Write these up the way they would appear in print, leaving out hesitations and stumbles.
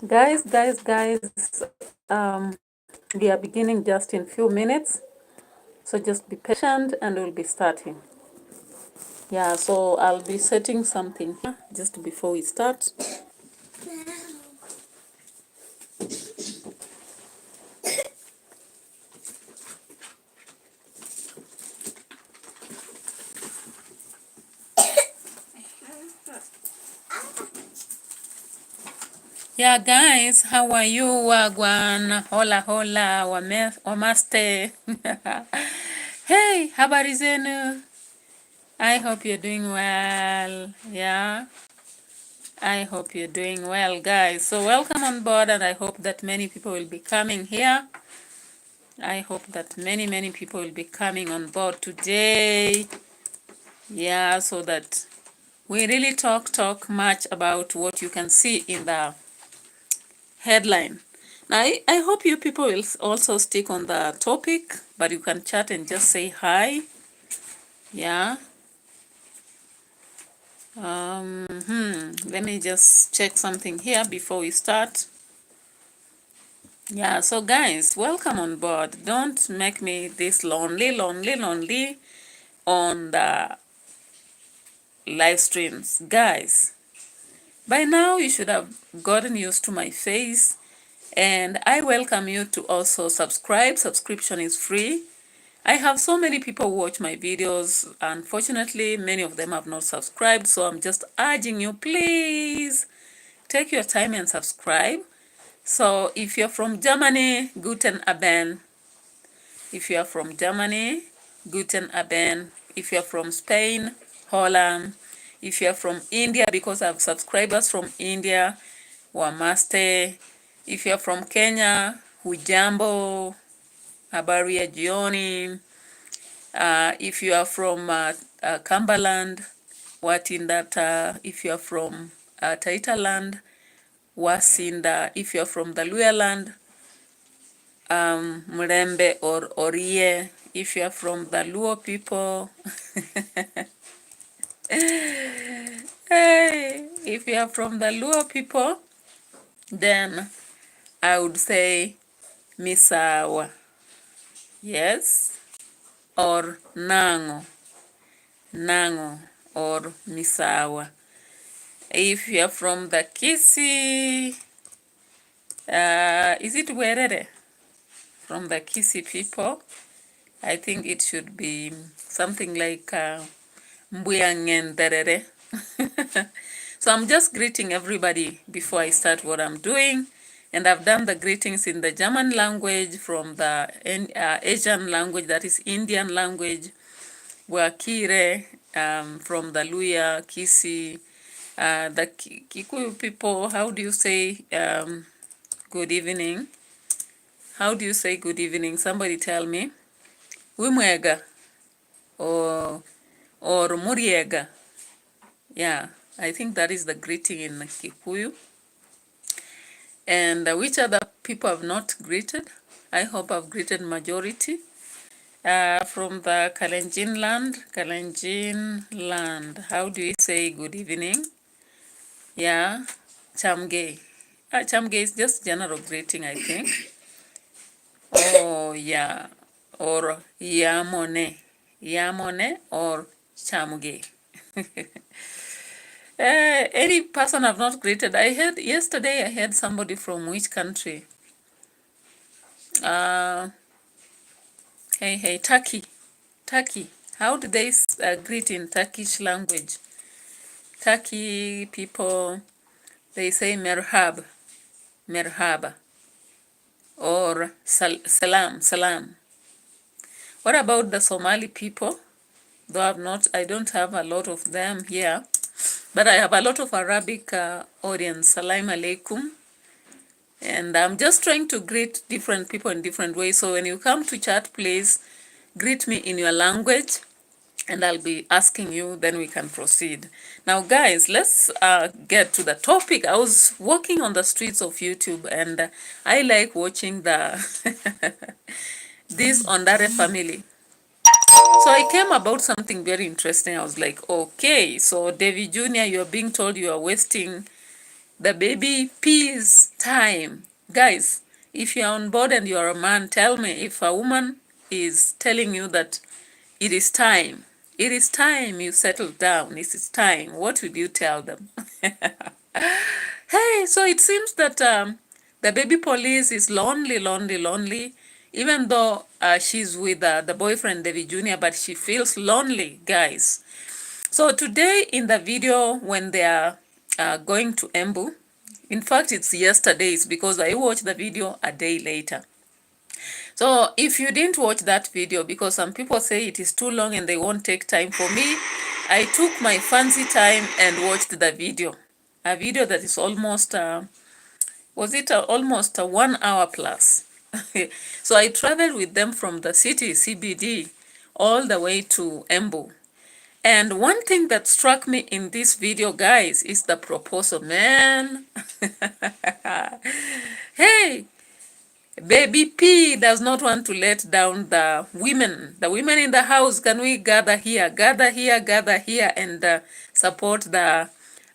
Guys, we are beginning just in few minutes, so just be patient and we'll be starting. Yeah, so I'll be setting something here just before we start. Yeah, guys, how are you? Wagwan, hola hola, wamaste. Hey, habari zenu? I hope you're doing well. Yeah, I hope you're doing well, guys. So welcome on board, and I hope that many people will be coming here. I hope that many people will be coming on board today. Yeah, so that we really talk much about what you can see in the headline. Now, I hope you people will also stick on the topic, but you can chat and just say hi. Yeah. Let me just check something here before we start. Yeah, so guys, welcome on board. Don't make me this lonely on the live streams. Guys, by now you should have gotten used to my face, and I welcome you to also subscribe. Subscription is free. I have so many people who watch my videos. Unfortunately, many of them have not subscribed, so I'm just urging you, please take your time and subscribe. So if you're from Germany, guten Abend. If you're from Germany, guten Abend. If you're from Spain, hola. If you're from India, because I have subscribers from India, wamaste. If you're from Kenya, hujambo, habari ya jioni. If you are from Cumberland, watindata. If you are from Taitaland, wasinda. If you are from the Luyaland, Mrembe or Orie. If you are from the Luo people, hey, if you are from the Luo people, then I would say Misawa. Yes, or Nango. Nango or Misawa. If you are from the Kisi, is it Werere? From the Kisi people, I think it should be something like Mbuyangenderere. So I'm just greeting everybody before I start what I'm doing. And I've done the greetings in the German language, from the Asian language, that is Indian language, Wakire, from the Luya, Kisi, the Kikuyu people. How do you say good evening? How do you say good evening? Somebody tell me. Wimwega or Muriega. Yeah, I think that is the greeting in Kikuyu. And which other people have not greeted? I hope I've greeted majority. From the Kalenjin land. How do you say good evening? Yeah, Chamge. Chamge is just general greeting, I think. Oh, yeah. Or Yamone. Yamone or Chamge. Any person I've not greeted. Yesterday I had somebody from which country? Hey, Turkey. Turkey. How do they greet in Turkish language? Turkey people, they say merhab, merhaba, or salam. What about the Somali people? Though I don't have a lot of them here, but I have a lot of Arabic audience. Salam alaikum. And I'm just trying to greet different people in different ways. So when you come to chat, please greet me in your language, and I'll be asking you, then we can proceed. Now, guys, let's get to the topic. I was walking on the streets of YouTube, and I like watching this Ondare family. So I came about something very interesting. I was like, okay, so David Jr., you're being told you are wasting the baby pees time. Guys, if you're on board and you're a man, tell me, if a woman is telling you that it is time you settle down, it is time, what would you tell them? Hey, so it seems that the baby police is lonely, even though she's with the boyfriend, David Jr., but she feels lonely, guys. So today in the video, when they are going to Embu, in fact, it's yesterday's because I watched the video a day later. So if you didn't watch that video, because some people say it is too long and they won't take time, for me, I took my fancy time and watched the video. A video that is almost, almost 1 hour plus. So I traveled with them from the city, CBD, all the way to Embu. And one thing that struck me in this video, guys, is the proposal, man. Hey, Baby P does not want to let down the women. The women in the house, can we gather here, and support the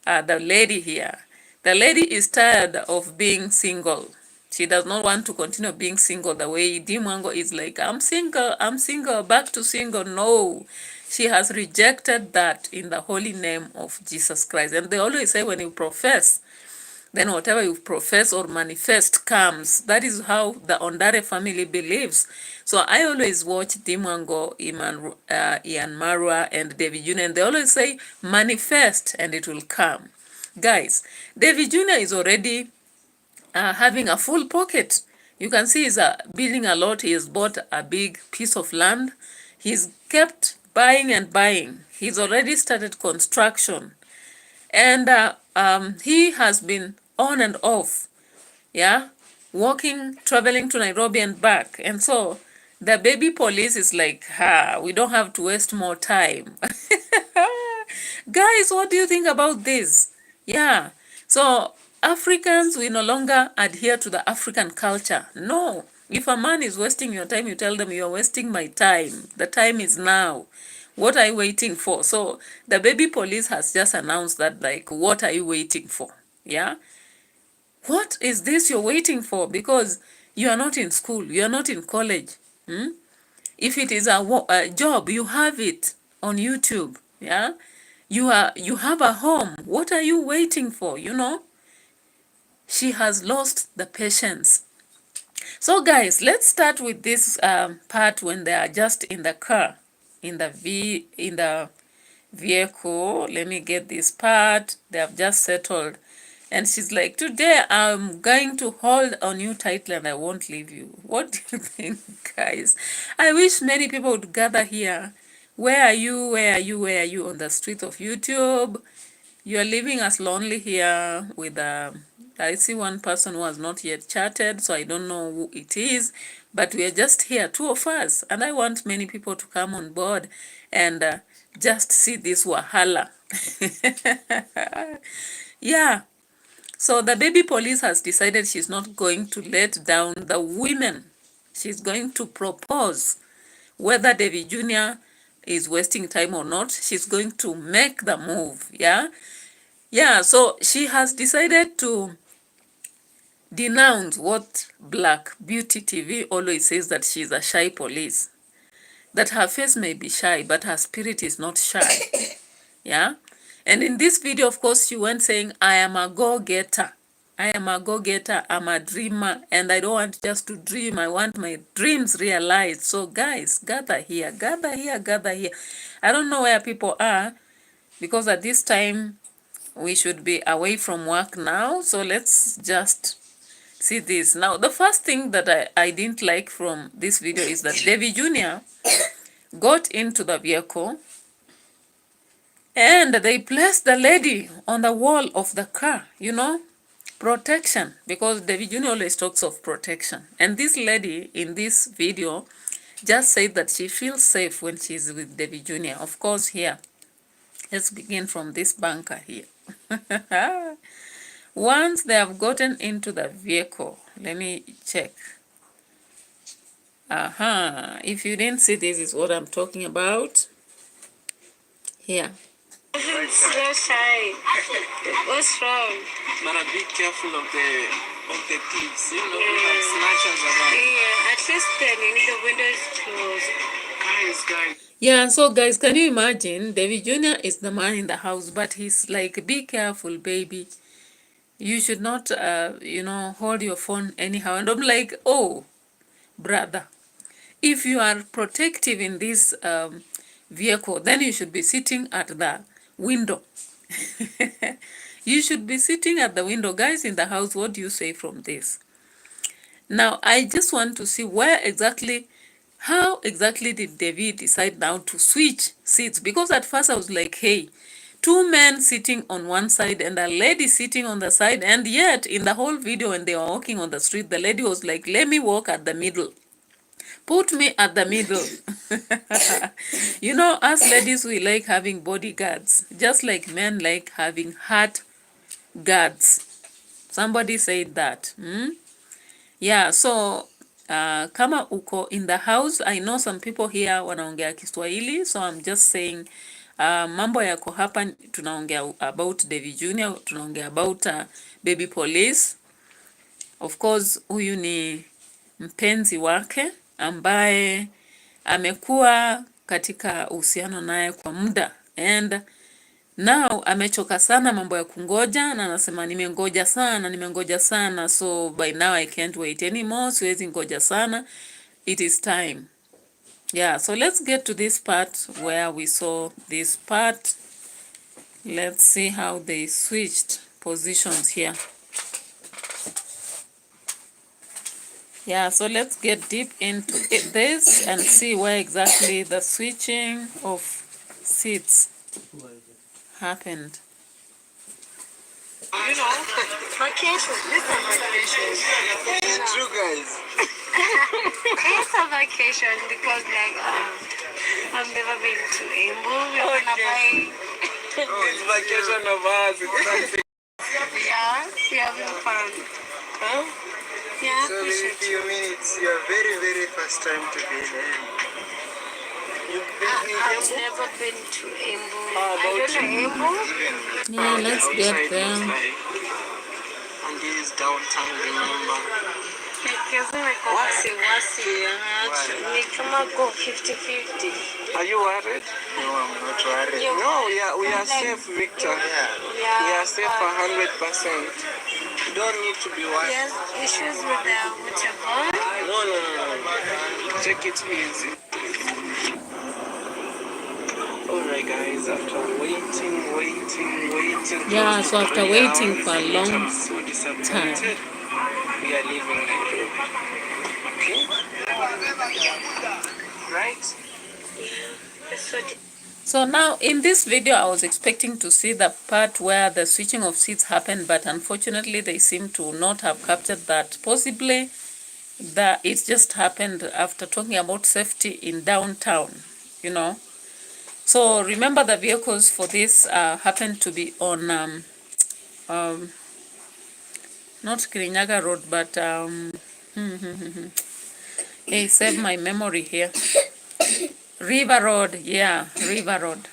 lady here. The lady is tired of being single. She does not want to continue being single the way Mwango is like, I'm single, back to single. No, she has rejected that in the holy name of Jesus Christ. And they always say when you profess, then whatever you profess or manifest comes. That is how the Ondare family believes. So I always watch Mwango, Ian Marwa, and David Jr. And they always say, manifest and it will come. Guys, David Jr. is already having a full pocket. You can see he's building a lot. He has bought a big piece of land. He's kept buying and buying. He's already started construction. And he has been on and off, yeah, walking, traveling to Nairobi and back. And so the baby police is like, we don't have to waste more time. Guys, what do you think about this? Yeah, so Africans, we no longer adhere to the African culture. No, if a man is wasting your time, you tell them, you're wasting my time. The time is now. What are you waiting for? So the baby police has just announced that, like, what are you waiting for? Yeah. What is this you're waiting for? Because you are not in school. You are not in college. If it is a job, you have it on YouTube. Yeah. You have a home. What are you waiting for? You know, she has lost the patience. So guys, let's start with this part when they are just in the car, in the vehicle. Let me get this part. They have just settled. And she's like, today I'm going to hold on you tightly and I won't leave you. What do you think, guys? I wish many people would gather here. Where are you? Where are you? Where are you? On the street of YouTube. You are leaving us lonely here with I see one person who has not yet chatted, so I don't know who it is, but we are just here, 2 of us, and I want many people to come on board and just see this wahala. Yeah, so the baby police has decided she's not going to let down the women. She's going to propose. Whether David Jr. is wasting time or not, she's going to make the move, yeah? Yeah, so she has decided to denounce what Black Beauty TV always says, that she's a shy police. That her face may be shy, but her spirit is not shy. Yeah? And in this video, of course, she went saying, I am a go-getter. I am a go-getter. I'm a dreamer. And I don't want just to dream. I want my dreams realized. So guys, gather here. Gather here. Gather here. I don't know where people are, because at this time, we should be away from work now. So let's just see this. Now, the first thing that I didn't like from this video is that David Jr. got into the vehicle and they placed the lady on the wall of the car, you know, protection, because David Jr. always talks of protection. And this lady in this video just said that she feels safe when she's with David Jr. Of course, here, let's begin from this bunker here. Once they have gotten into the vehicle, let me check. If you didn't see, this is what I'm talking about here. So shy. What's wrong? But be careful of the thieves. You know, we have snatchers around. Yeah, at least then the window is closed. Guys. Yeah, so guys, can you imagine? David Jr. is the man in the house, but he's like, be careful, baby. You should not, hold your phone anyhow. And I'm like, oh, brother, if you are protective in this vehicle, then you should be sitting at the window. You should be sitting at the window. Guys in the house, what do you say from this? Now, I just want to see how exactly did David decide now to switch seats? Because at first I was like, hey, two men sitting on one side and a lady sitting on the side. And yet, in the whole video, when they were walking on the street, the lady was like, let me walk at the middle. Put me at the middle. Us ladies, we like having bodyguards, just like men like having heart guards. Somebody said that. Yeah, so kama uko in the house, I know some people here wanaongea Kiswahili, so I'm just saying mambo yako hapa, tunaongea about David Jr., tunaongea about baby police. Of course, huyu ni mpenzi wake ambaye amekuwa katika uhusiano naye kwa muda, and now amechoka sana mambo ya kungoja, na anasema nimengoja sana, so by now I can't wait anymore, siwezi ngoja sana, it is time. Yeah, so let's get to this part where we saw this part. Let's see how they switched positions here. Yeah, so let's get deep into this and see where exactly the switching of seats happened. Vacation. This is a vacation. It's true, guys. It's a vacation because, like, I've never been to Embu. We're gonna buy. This vacation of ours. Yeah, we're having fun. Huh? Yeah. So, in a few minutes, your very, very first time to be there. I've never been to Embu. I don't know Embu. Yeah, let's get there. And this is downtown, remember? Wasi, ni kama go 50-50. Are you worried? No, I'm not worried. No, we are safe, Victor. Yeah. We are safe 100%. You don't need to be worried. Yes, issues with your phone? No. Take it easy. Alright guys, after waiting. Yeah, so after waiting for a long time, we are leaving Nairobi. Okay? Right? So now in this video, I was expecting to see the part where the switching of seats happened, but unfortunately they seem to not have captured that. Possibly that it just happened after talking about safety in downtown, So remember, the vehicles for this happened to be on not Kirinyaga Road, but hey, save my memory here. River Road, yeah, River Road.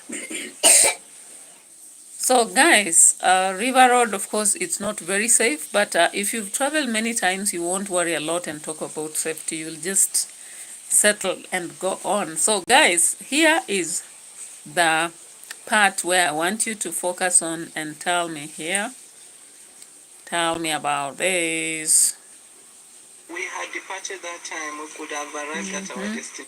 So guys, River Road, of course, it's not very safe, but if you've traveled many times, you won't worry a lot and talk about safety. You'll just settle and go on. So guys, here is the part where I want you to focus on and tell me here. Tell me about this. We had departed that time. We could have arrived at our destination.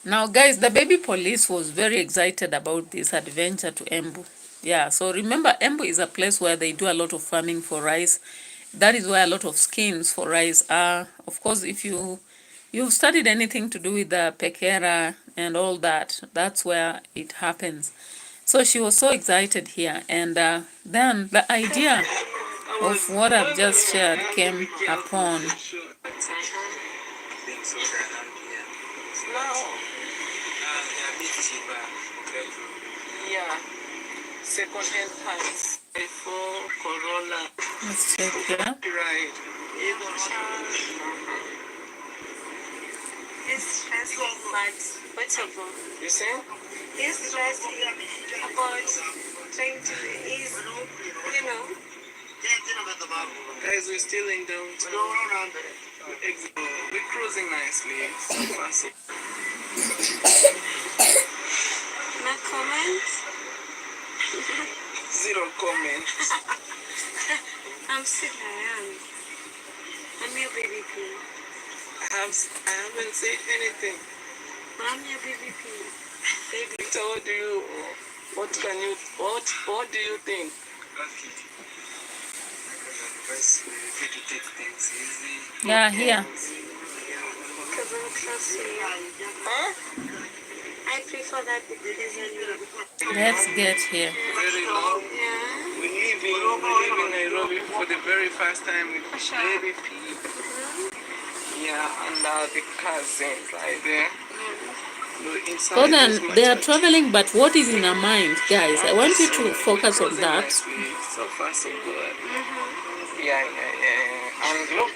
Now guys, the baby police was very excited about this adventure to Embu. Yeah, so remember, Embu is a place where they do a lot of farming for rice. That is where a lot of schemes for rice are. Of course, if you've studied anything to do with the pekera and all that, that's where it happens. So she was so excited here, and then the idea of what I've just shared came upon. Yeah, second-hand parts. iPhone, Corolla. Let's check here. Right. He's stressed, but whatever. You see? He's stressed about trying to ease, you know. Guys, we're still in downtown. We're cruising nicely. So far, so. No comments? Zero comments. I'm still around. I'm your baby pig. I haven't said anything. I'm your baby pig. Baby, told you. What do you think? Yeah, here. Because I'm trusting you. Huh? I prefer that because Let's get here. very long. Yeah. We live in Nairobi for the very first time with baby P. Yeah, and the cousin right there. So then they are traveling, but what is in her mind, guys? I want you to focus on that. So far, so good. Yeah. And look.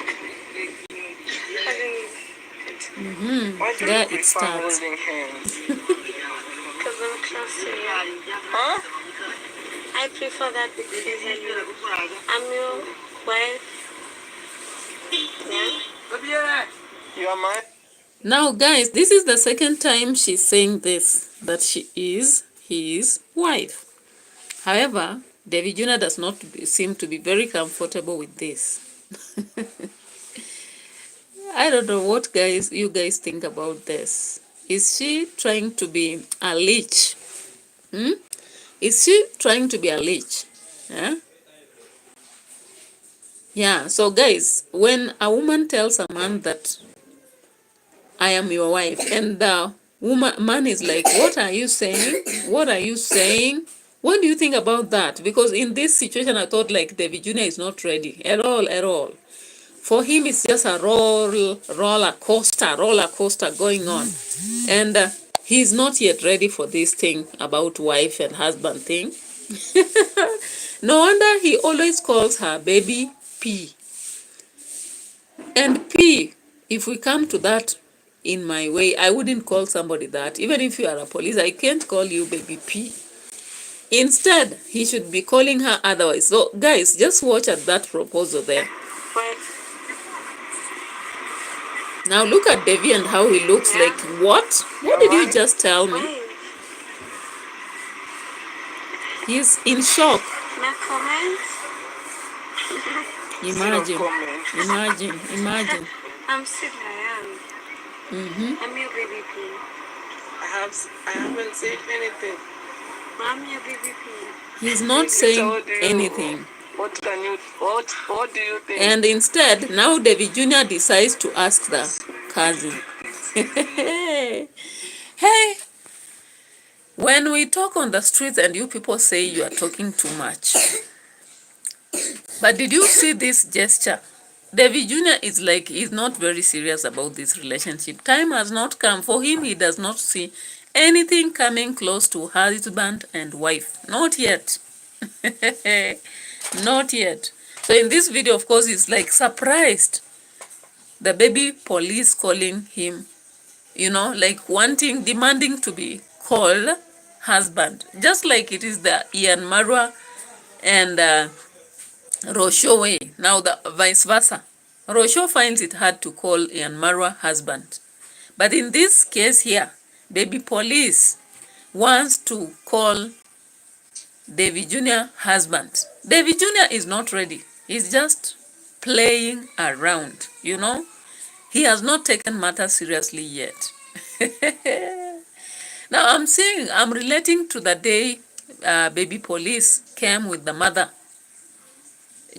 There it starts. Because I'm trusting you. Huh? I prefer that because I'm your wife. Yeah. You are mine. Now, guys, this is the second time she's saying this, that she is his wife. However, David Jr. does not seem to be very comfortable with this. I don't know what you guys think about this. Is she trying to be a leech? Is she trying to be a leech? Yeah, so guys, when a woman tells a man that I am your wife, and the man is like, what are you saying? What are you saying? What do you think about that? Because in this situation, I thought like David Jr. is not ready at all. For him, it's just a roller coaster going on. And he's not yet ready for this thing about wife and husband thing. No wonder he always calls her baby P. And P, if we come to that in my way, I wouldn't call somebody that. Even if you are a police, I can't call you baby P. Instead, he should be calling her otherwise. So, guys, just watch at that proposal there. Now, look at Devi and how he looks like. What? What did you just tell me? He's in shock. No comments? Imagine. I'm still around. I'm your baby P. I haven't said anything. I'm your baby P. He's not saying anything. What do you think? And instead, now David Jr. decides to ask the cousin. Hey, when we talk on the streets and you people say you are talking too much. But did you see this gesture? David Jr. is like, he's not very serious about this relationship. Time has not come. For him, he does not see anything coming close to husband and wife. Not yet. Not yet. So in this video, of course, he's like surprised. The baby police calling him, like demanding to be called husband. Just like it is the Ian Marwa and Rosho way. Now the vice versa. Rosho finds it hard to call Ian Marwa husband. But in this case here, baby police wants to call David Jr. husband. David Jr. is not ready. He's just playing around, He has not taken matters seriously yet. Now I'm relating to the day baby police came with the mother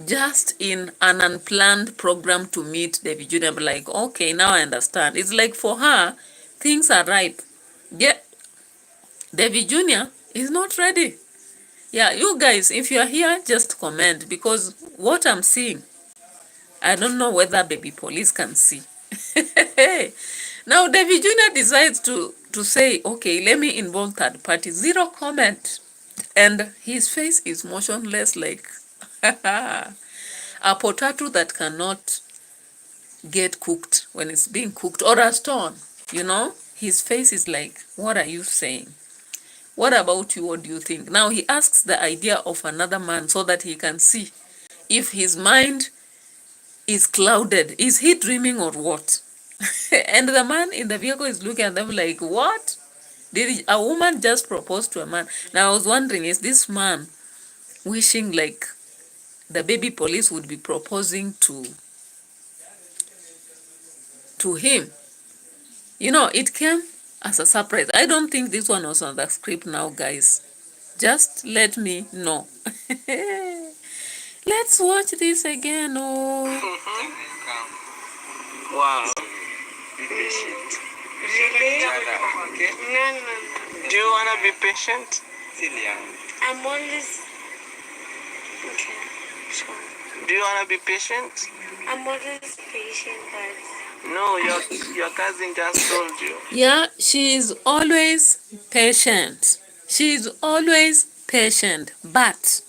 just in an unplanned program to meet David Jr. I'm like, okay, now I understand. It's like for her, things are ripe. Yet, David Jr. is not ready. Yeah, you guys, if you are here, just comment, because what I'm seeing, I don't know whether baby police can see. Now, David Jr. decides to say, okay, let me involve third party. Zero comment. And his face is motionless like a potato that cannot get cooked when it's being cooked, or a stone. You know, his face is like, what are you saying? What about you? What do you think? Now he asks the idea of another man so that he can see if his mind is clouded. Is he dreaming or what? And the man in the vehicle is looking at them like, what? Did a woman just propose to a man? Now I was wondering, is this man wishing like the baby police would be proposing to him? You know, it came as a surprise. I don't think this one was on the script now, guys. Just let me know. Let's watch this again. Oh. Wow. Be patient. Really? No. Do you want to be patient? I'm always... Okay, sure. Do you want to be patient? I'm always patient, but... No, your cousin just told you. Yeah, she's always patient. She's always patient. But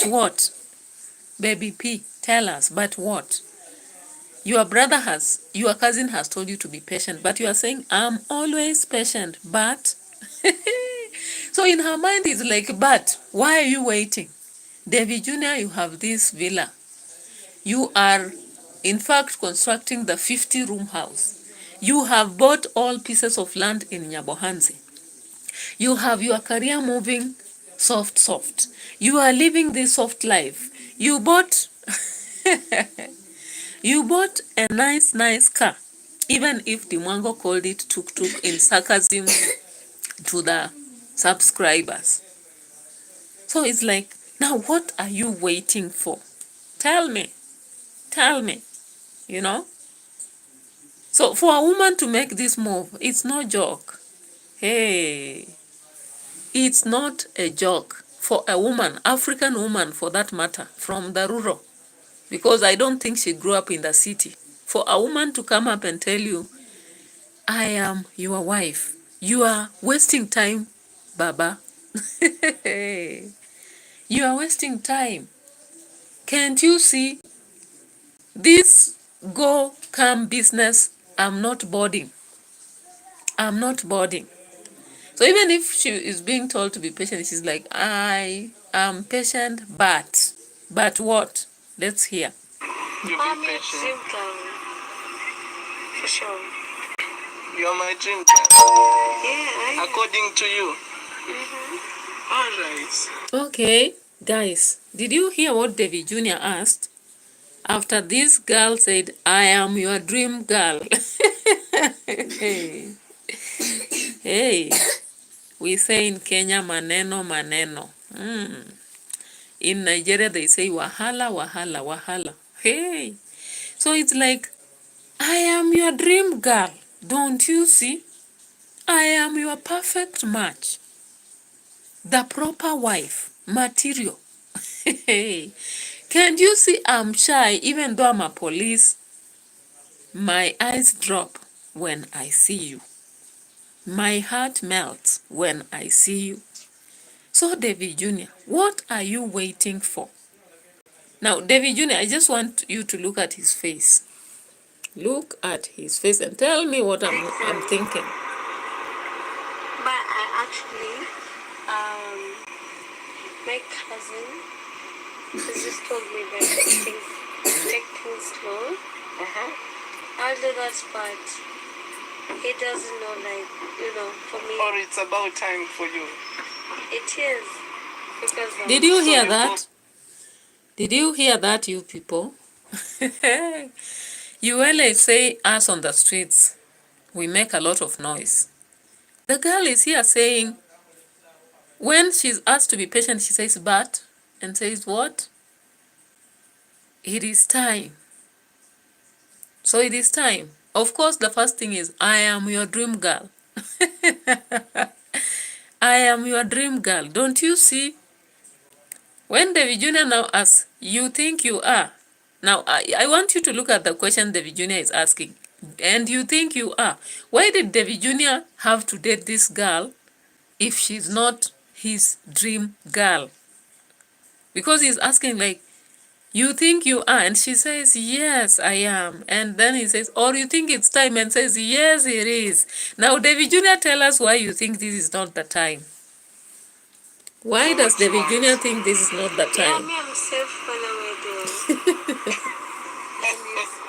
what? Baby P, tell us, but what? Your cousin has told you to be patient, but you are saying, I'm always patient, but... So in her mind, it's like, but why are you waiting? David Jr., you have this villa. You are, in fact, constructing the 50-room house. You have bought all pieces of land in Nyabohansi. You have your career moving soft. You are living this soft life. You bought you bought a nice car, even if the Mwango called it tuk-tuk in sarcasm to the subscribers. So it's like, now what are you waiting for? Tell me, you know? So for a woman to make this move, it's no joke. Hey, it's not a joke. For a woman, African woman for that matter, from the rural, because I don't think she grew up in the city. For a woman to come up and tell you, I am your wife, you are wasting time, Baba. You are wasting time. Can't you see this go-come business? I'm not boarding. So even if she is being told to be patient, she's like, I am patient, but what? Let's hear. I'm your dream girl. For sure. You're my dream girl. Yeah, according to you. All right. Okay, guys, did you hear what David Jr. asked? After this girl said, I am your dream girl. Hey, we say in Kenya, maneno. In Nigeria, they say wahala. Hey, so it's like, I am your dream girl. Don't you see? I am your perfect match. The proper wife, material. Hey, can't you see I'm shy even though I'm a police? My eyes drop when I see you. My heart melts when I see you. So David Jr., what are you waiting for? Now, David Jr., I just want you to look at his face. Look at his face and tell me what I'm thinking. But I actually, my cousin just told me that take things slow. I'll do that part. He doesn't know, like, for me. Or it's about time for you. It is. Because did you hear that? Did you hear that, you people? You always say us on the streets, we make a lot of noise. The girl is here saying, when she's asked to be patient, she says, but, and says what? It is time. So it is time. Of course, the first thing is, I am your dream girl. I am your dream girl. Don't you see? When David Jr. now asks, you think you are? Now, I want you to look at the question David Jr. is asking. And you think you are? Why did David Jr. have to date this girl if she's not his dream girl? Because he's asking like, You think you are? And she says, yes, I am. And then he says, or you think it's time, and says, yes, it is. Now, David Jr., tell us why you think this is not the time. Why does David Jr. think this is not the Yeah, time? me, I'm safe for the wedding.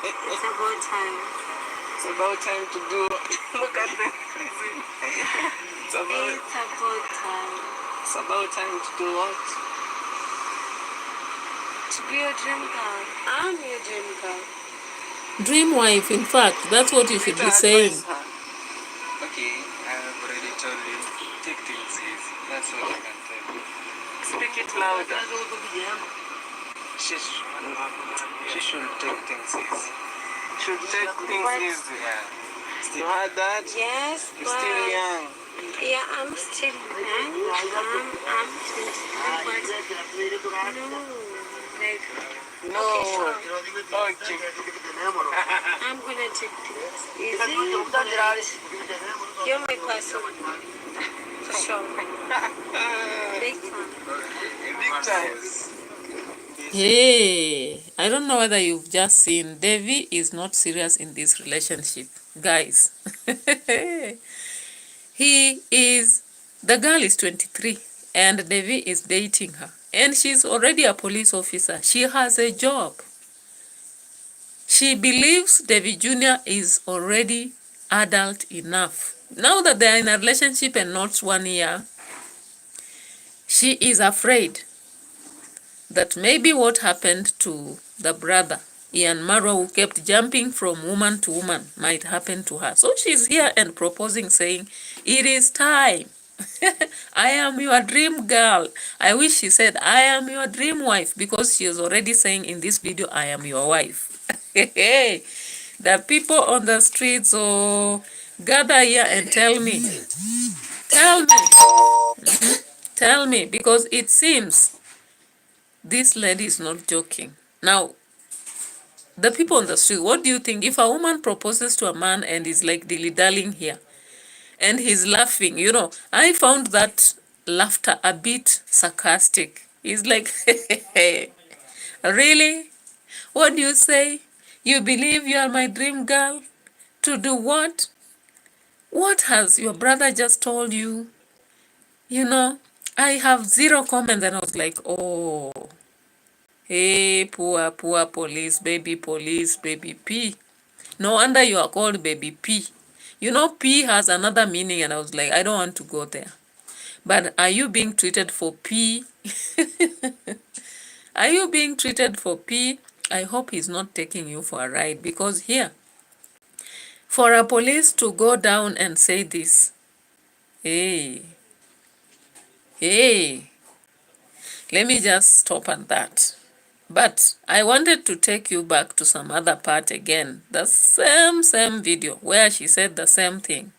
It's about time. It's about time to do. Look at them. It's about time. It's about time to do what? To be your dream girl. I'm your dream girl. Dream wife, in fact, that's what you should be saying. Okay, I have already told you. Take things easy. That's all I can tell you. Speak it louder. She should take things easy. Should take things easy. Yeah. You heard that? Yes, You're still young. Yeah, I'm still young. I'm 23, but no, like, no. Okay. I'm gonna take things easy, but you're my person. For sure. Big time. Big time. Hey, I don't know whether you've just seen Devi is not serious in this relationship. Guys, the girl is 23 and Devi is dating her. And she's already a police officer. She has a job. She believes Devi Jr. is already adult enough. Now that they are in a relationship and not 1 year, she is afraid that maybe what happened to the brother, Ian Marwa, who kept jumping from woman to woman, might happen to her. So she's here and proposing, saying, it is time. I am your dream girl. I wish she said, I am your dream wife, because she is already saying in this video, I am your wife. The people on the streets, oh, gather here and tell me. Tell me, because it seems this lady is not joking. Now, the people on the street, what do you think? If a woman proposes to a man and is like dilly-dallying here, and he's laughing, I found that laughter a bit sarcastic. He's like, really? What do you say? You believe you are my dream girl? To do what? What has your brother just told you? I have zero comments, and I was like, oh, hey, poor police, baby P. No wonder you are called baby P. P has another meaning, and I was like, I don't want to go there. But are you being treated for P? Are you being treated for P? I hope he's not taking you for a ride, because here, for a police to go down and say this, hey, let me just stop at that. But I wanted to take you back to some other part again, the same video where she said the same thing.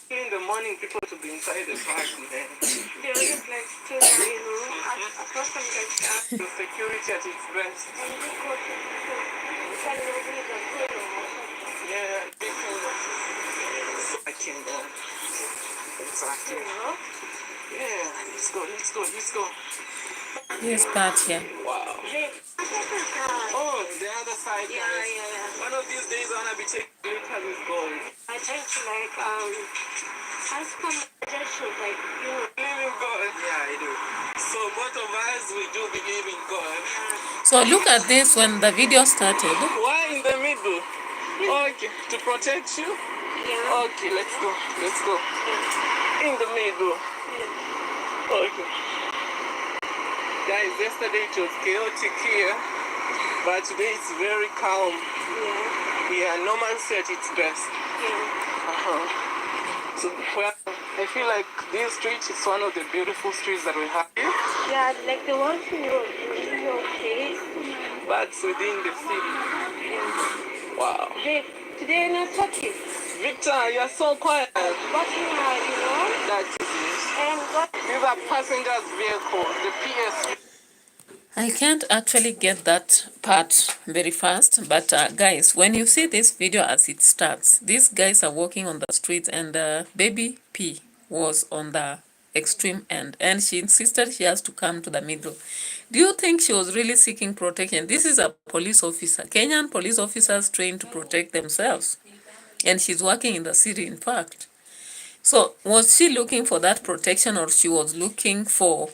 In the morning, people to be inside the park, man. They're just like still, a person like The security at its best. Yeah, I can go. Exactly. Yeah, let's go. This part here. Wow. Oh, the other side. Yeah. One of these days, I wanna be taking glitter with gold. I tend to I suppose I should Believe in God. Yeah, I do. So both of us, we do believe in God. So look at this when the video started. Why in the middle? Okay, to protect you? Yeah. Okay, let's go. In the middle. Okay. Guys, yesterday it was chaotic here, but today it's very calm. Yeah, normalcy at its best. So, well, I feel like this street is one of the beautiful streets that we have here. Yeah, like the ones in your case. But within the city. Wow. Today you're not talking. Victor, you are so quiet. But That is it. These are passengers' vehicles, the PS. I can't actually get that part very fast, but guys, when you see this video as it starts, these guys are walking on the streets, and baby P, was on the extreme end, and she insisted she has to come to the middle. Do you think she was really seeking protection? This is a police officer. Kenyan police officers trained to protect themselves, and she's working in the city, in fact. So was she looking for that protection, or she was looking for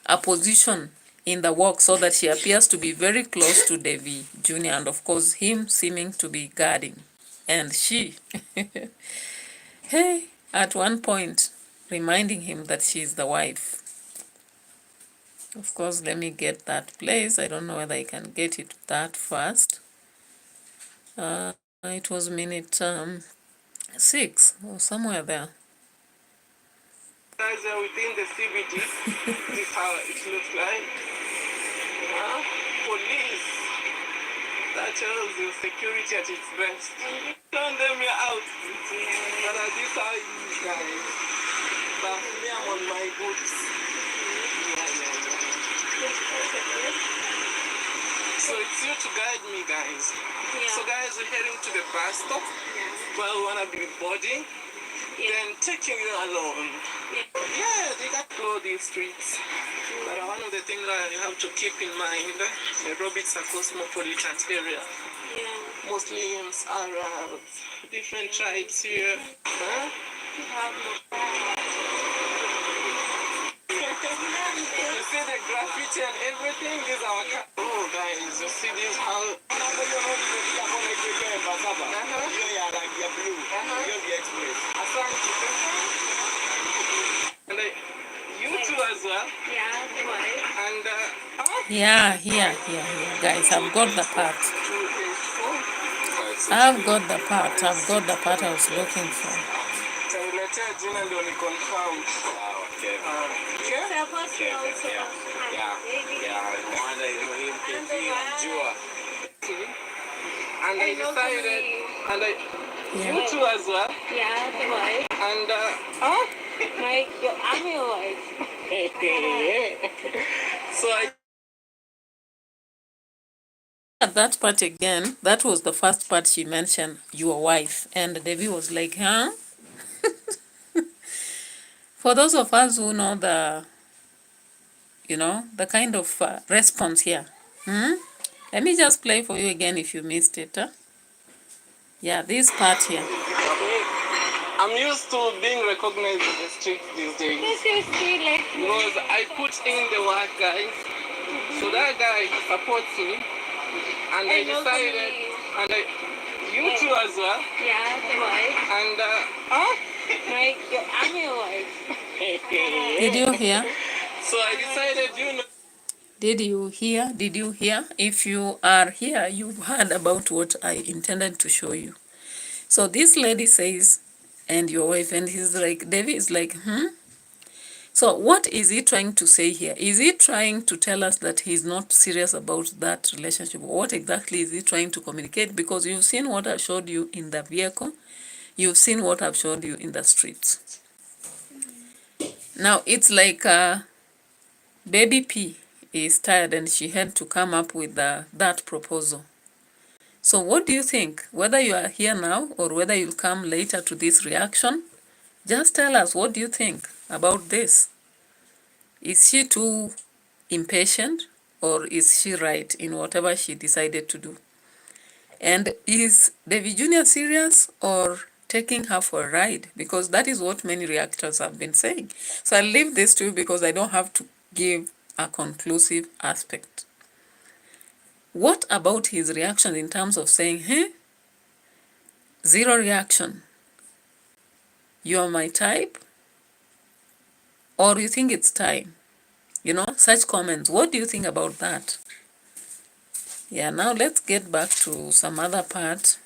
a position in the work so that she appears to be very close to Devi Jr. and of course him seeming to be guarding? And she, hey, at one point reminding him that she's the wife. Of course, let me get that place. I don't know whether I can get it that fast. It was minute 6 or somewhere there. Guys are within the CBD. This is how it looks like. Police. That shows you security at its best. Turn them out. But this is how it is, guys. But me, I'm on my boots. So it's you to guide me, guys. So guys, we're heading to the bus stop. Well, we want to be boarding. Then taking you alone. Yeah, they got to these streets. But one of the things that you have to keep in mind, Nairobi is a cosmopolitan area. Muslims, Arabs, different tribes here. Huh? You see the graffiti and everything? This is our car. Oh, guys, you see this house? And you too as well. And Yeah, guys, I've got the part. I've got the part I was looking for. And I decided, you too as well. Yeah, the wife. And I'm your wife. So I At that part again, that was the first part she mentioned, your wife. And Devi was like, huh? For those of us who know the kind of response here. Let me just play for you again if you missed it. Yeah, this part here. I'm used to being recognized in the streets these days. Because I put in the work, guys. So that guy supports me. And I decided, you too as well. Yeah, the wife. And I'm your wife. Did you hear? So I decided, Did you hear? If you are here, you've heard about what I intended to show you. So this lady says, and your wife, and he's like, David is like, So what is he trying to say here? Is he trying to tell us that he's not serious about that relationship? What exactly is he trying to communicate? Because you've seen what I showed you in the vehicle. You've seen what I've showed you in the streets. Now, it's like Baby P is tired and she had to come up with that proposal. So what do you think? Whether you are here now or whether you'll come later to this reaction, just tell us, what do you think about this? Is she too impatient, or is she right in whatever she decided to do? And is David Jr. serious or taking her for a ride? Because that is what many reactors have been saying. So I'll leave this to you because I don't have to give a conclusive aspect. What about his reaction in terms of saying, zero reaction? You're my type? Or you think it's time? Such comments. What do you think about that? Yeah, now let's get back to some other part.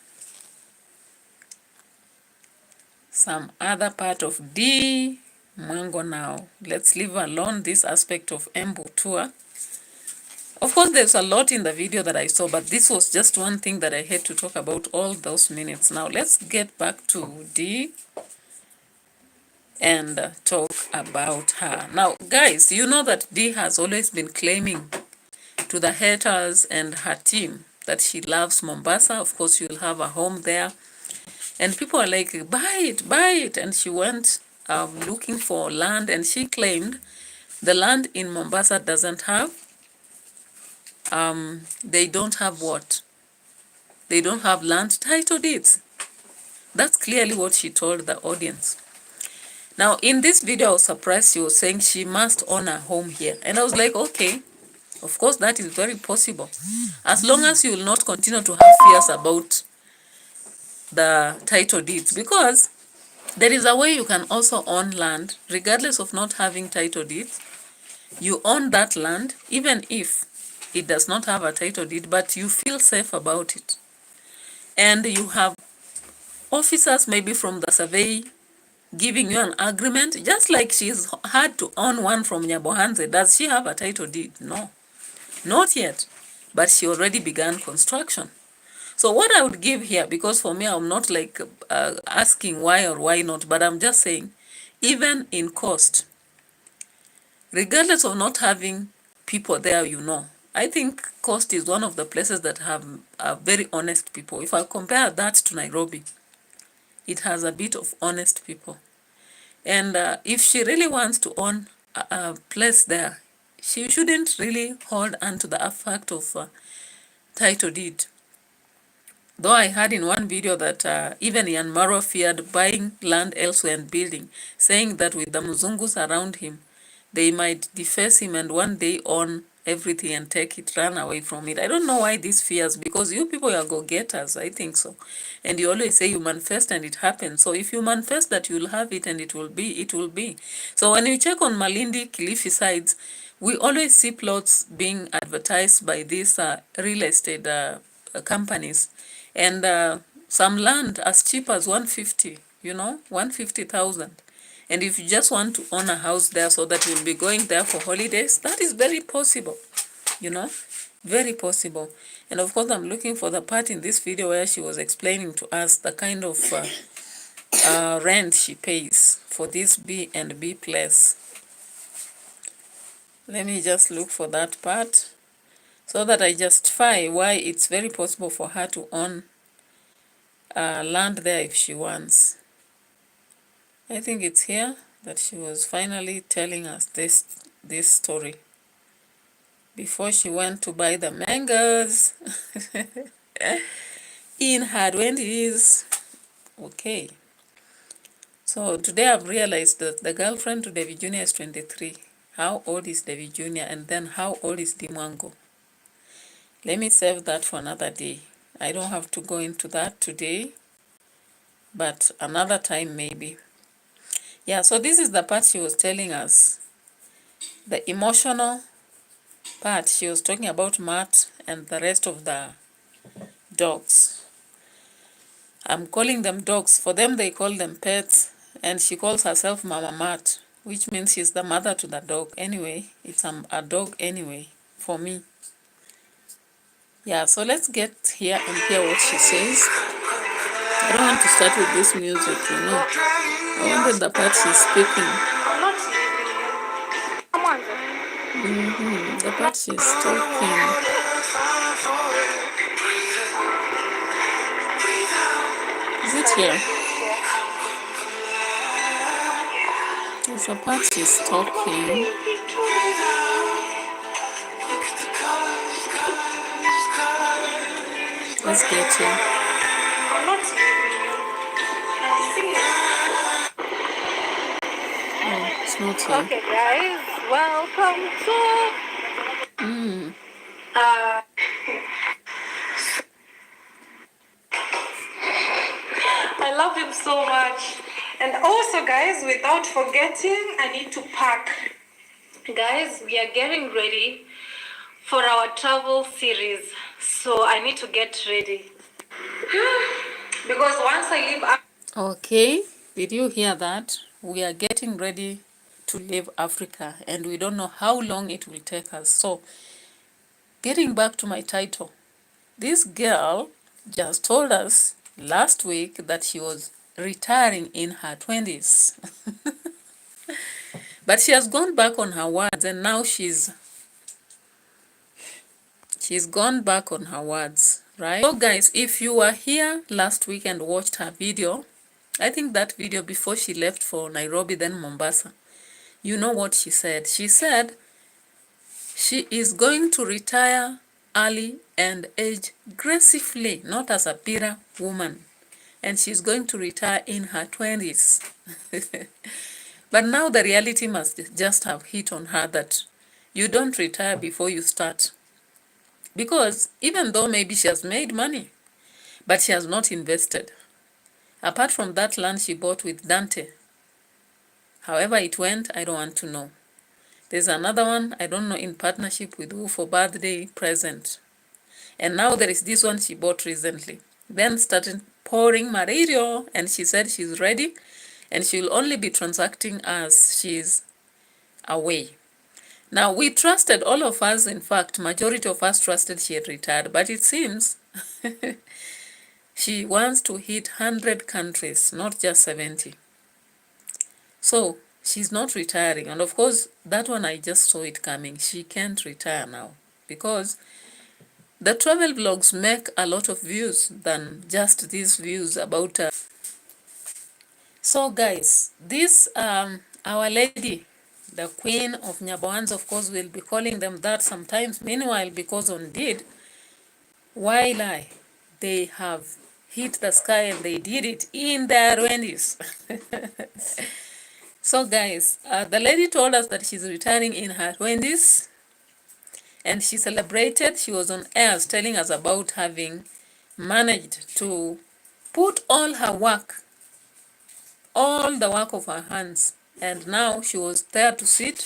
Some other part of D. Mwango now. Let's leave alone this aspect of Embu tour. Of course, there's a lot in the video that I saw, but this was just one thing that I had to talk about all those minutes. Now, let's get back to D and talk about her. Now, guys, you know that D has always been claiming to the haters and her team that she loves Mombasa. Of course, you'll have a home there. And people are like, buy it. And she went looking for land, and she claimed the land in Mombasa doesn't have, they don't have what? They don't have land title deeds. That's clearly what she told the audience. Now, in this video, I was surprised she was saying she must own a home here. And I was like, okay, of course, that is very possible. As long as you will not continue to have fears about the title deeds, because there is a way you can also own land, regardless of not having title deeds. You own that land, even if it does not have a title deed, but you feel safe about it. And you have officers maybe from the survey giving you an agreement, just like she's had to own one from Nyabohanze. Does she have a title deed? No, not yet, but she already began construction. So what I would give here, because for me, I'm not like asking why or why not, but I'm just saying, even in cost, regardless of not having people there, I think Coast is one of the places that have very honest people. If I compare that to Nairobi, it has a bit of honest people. And if she really wants to own a place there, she shouldn't really hold on to the fact of title deed. Though I heard in one video that even Ian Maro feared buying land elsewhere and building, saying that with the Muzungus around him, they might deface him and one day own everything and take it, run away from it. I don't know why these fears, because you people are go-getters, I think so. And you always say you manifest and it happens. So if you manifest that you'll have it and it will be, it will be. So when you check on Malindi, Kilifi sides, we always see plots being advertised by these real estate companies. And some land as cheap as 150, 150,000. And if you just want to own a house there so that you'll be going there for holidays, that is very possible, very possible. And of course, I'm looking for the part in this video where she was explaining to us the kind of rent she pays for this B&B place. Let me just look for that part so that I justify why it's very possible for her to own land there if she wants. I think it's here that she was finally telling us this story before she went to buy the mangoes in her 20s. Okay. So today I've realized that the girlfriend to David Jr. is 23. How old is David Jr. and then how old is Mwango? Let me save that for another day. I don't have to go into that today, but another time maybe. Yeah, so this is the part she was telling us. The emotional part, she was talking about Matt and the rest of the dogs. I'm calling them dogs. For them, they call them pets. And she calls herself Mama Matt, which means she's the mother to the dog. Anyway, it's a dog anyway, for me. Yeah, so let's get here and hear what she says. I don't want to start with this music, I wanted the part she's speaking. The part she's talking. Is it here? There's a part she's talking. Let's get here. Oh, it's not here. Okay, guys, welcome to. I love him so much. And also, guys, without forgetting, I need to pack. Guys, we are getting ready for our travel series. So I need to get ready. Because once I leave... Okay, did you hear that? We are getting ready to leave Africa and we don't know how long it will take us. So, getting back to my title, this girl just told us last week that she was retiring in her 20s. But she has gone back on her words and now she's gone back on her words, right? So guys, if you were here last week and watched her video, I think that video before she left for Nairobi, then Mombasa. You know what she said? She said she is going to retire early and age gracefully, not as a bitter woman. And she's going to retire in her 20s. But now the reality must just have hit on her that you don't retire before you start. Because even though maybe she has made money, but she has not invested. Apart from that land she bought with Dante. However it went, I don't want to know. There's another one, I don't know in partnership with who for birthday present. And now there is this one she bought recently. Then started pouring material and she said she's ready and she'll only be transacting as she's away. Now we trusted, all of us, in fact, majority of us trusted she had retired, but it seems she wants to hit 100 countries, not just 70. So she's not retiring. And of course, that one I just saw it coming. She can't retire now because the travel vlogs make a lot of views than just these views about So guys, this Our Lady, the Queen of Nyaboans, of course, will be calling them that sometimes. Meanwhile, because on did, why lie? They have hit the sky and they did it in their 20s. So guys, the lady told us that she's retiring in her 20s and she celebrated. She was on air telling us about having managed to put all her work, all the work of her hands, and now she was there to sit,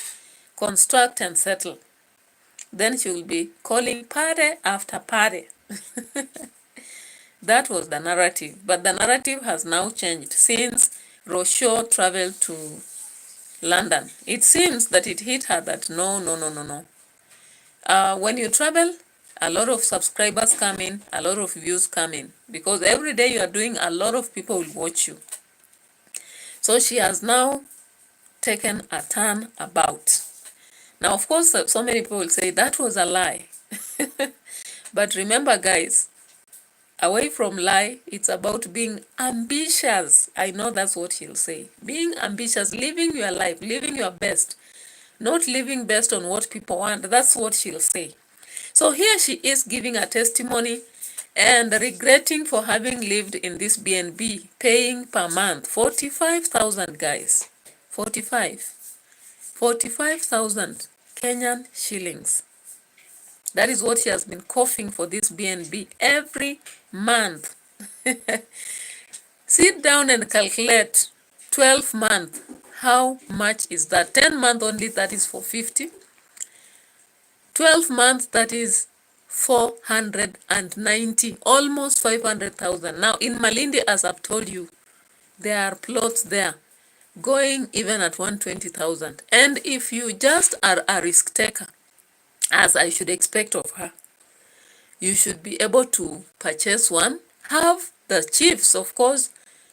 construct and settle. Then she will be calling party after party. That was the narrative, but the narrative has now changed since Rochelle traveled to London. It seems that it hit her that no. When you travel, a lot of subscribers come in, a lot of views come in, because every day you are doing, a lot of people will watch you. So she has now taken a turn about. Now, of course, so many people will say that was a lie. But remember, guys, away from lie, it's about being ambitious. I know that's what she'll say. Being ambitious, living your life, living your best, not living based on what people want. That's what she'll say. So here she is giving a testimony and regretting for having lived in this BNB, paying per month 45,000, guys. 45,000 Kenyan shillings. That is what she has been coughing for this BNB every month. Sit down and calculate 12 months. How much is that? 10 months only, that is for 50. 12 months, that is 490, almost 500,000. Now in Malindi, as I've told you, there are plots there going even at 120,000. And if you just are a risk taker, as I should expect of her, you should be able to purchase one. Have the chiefs, of course,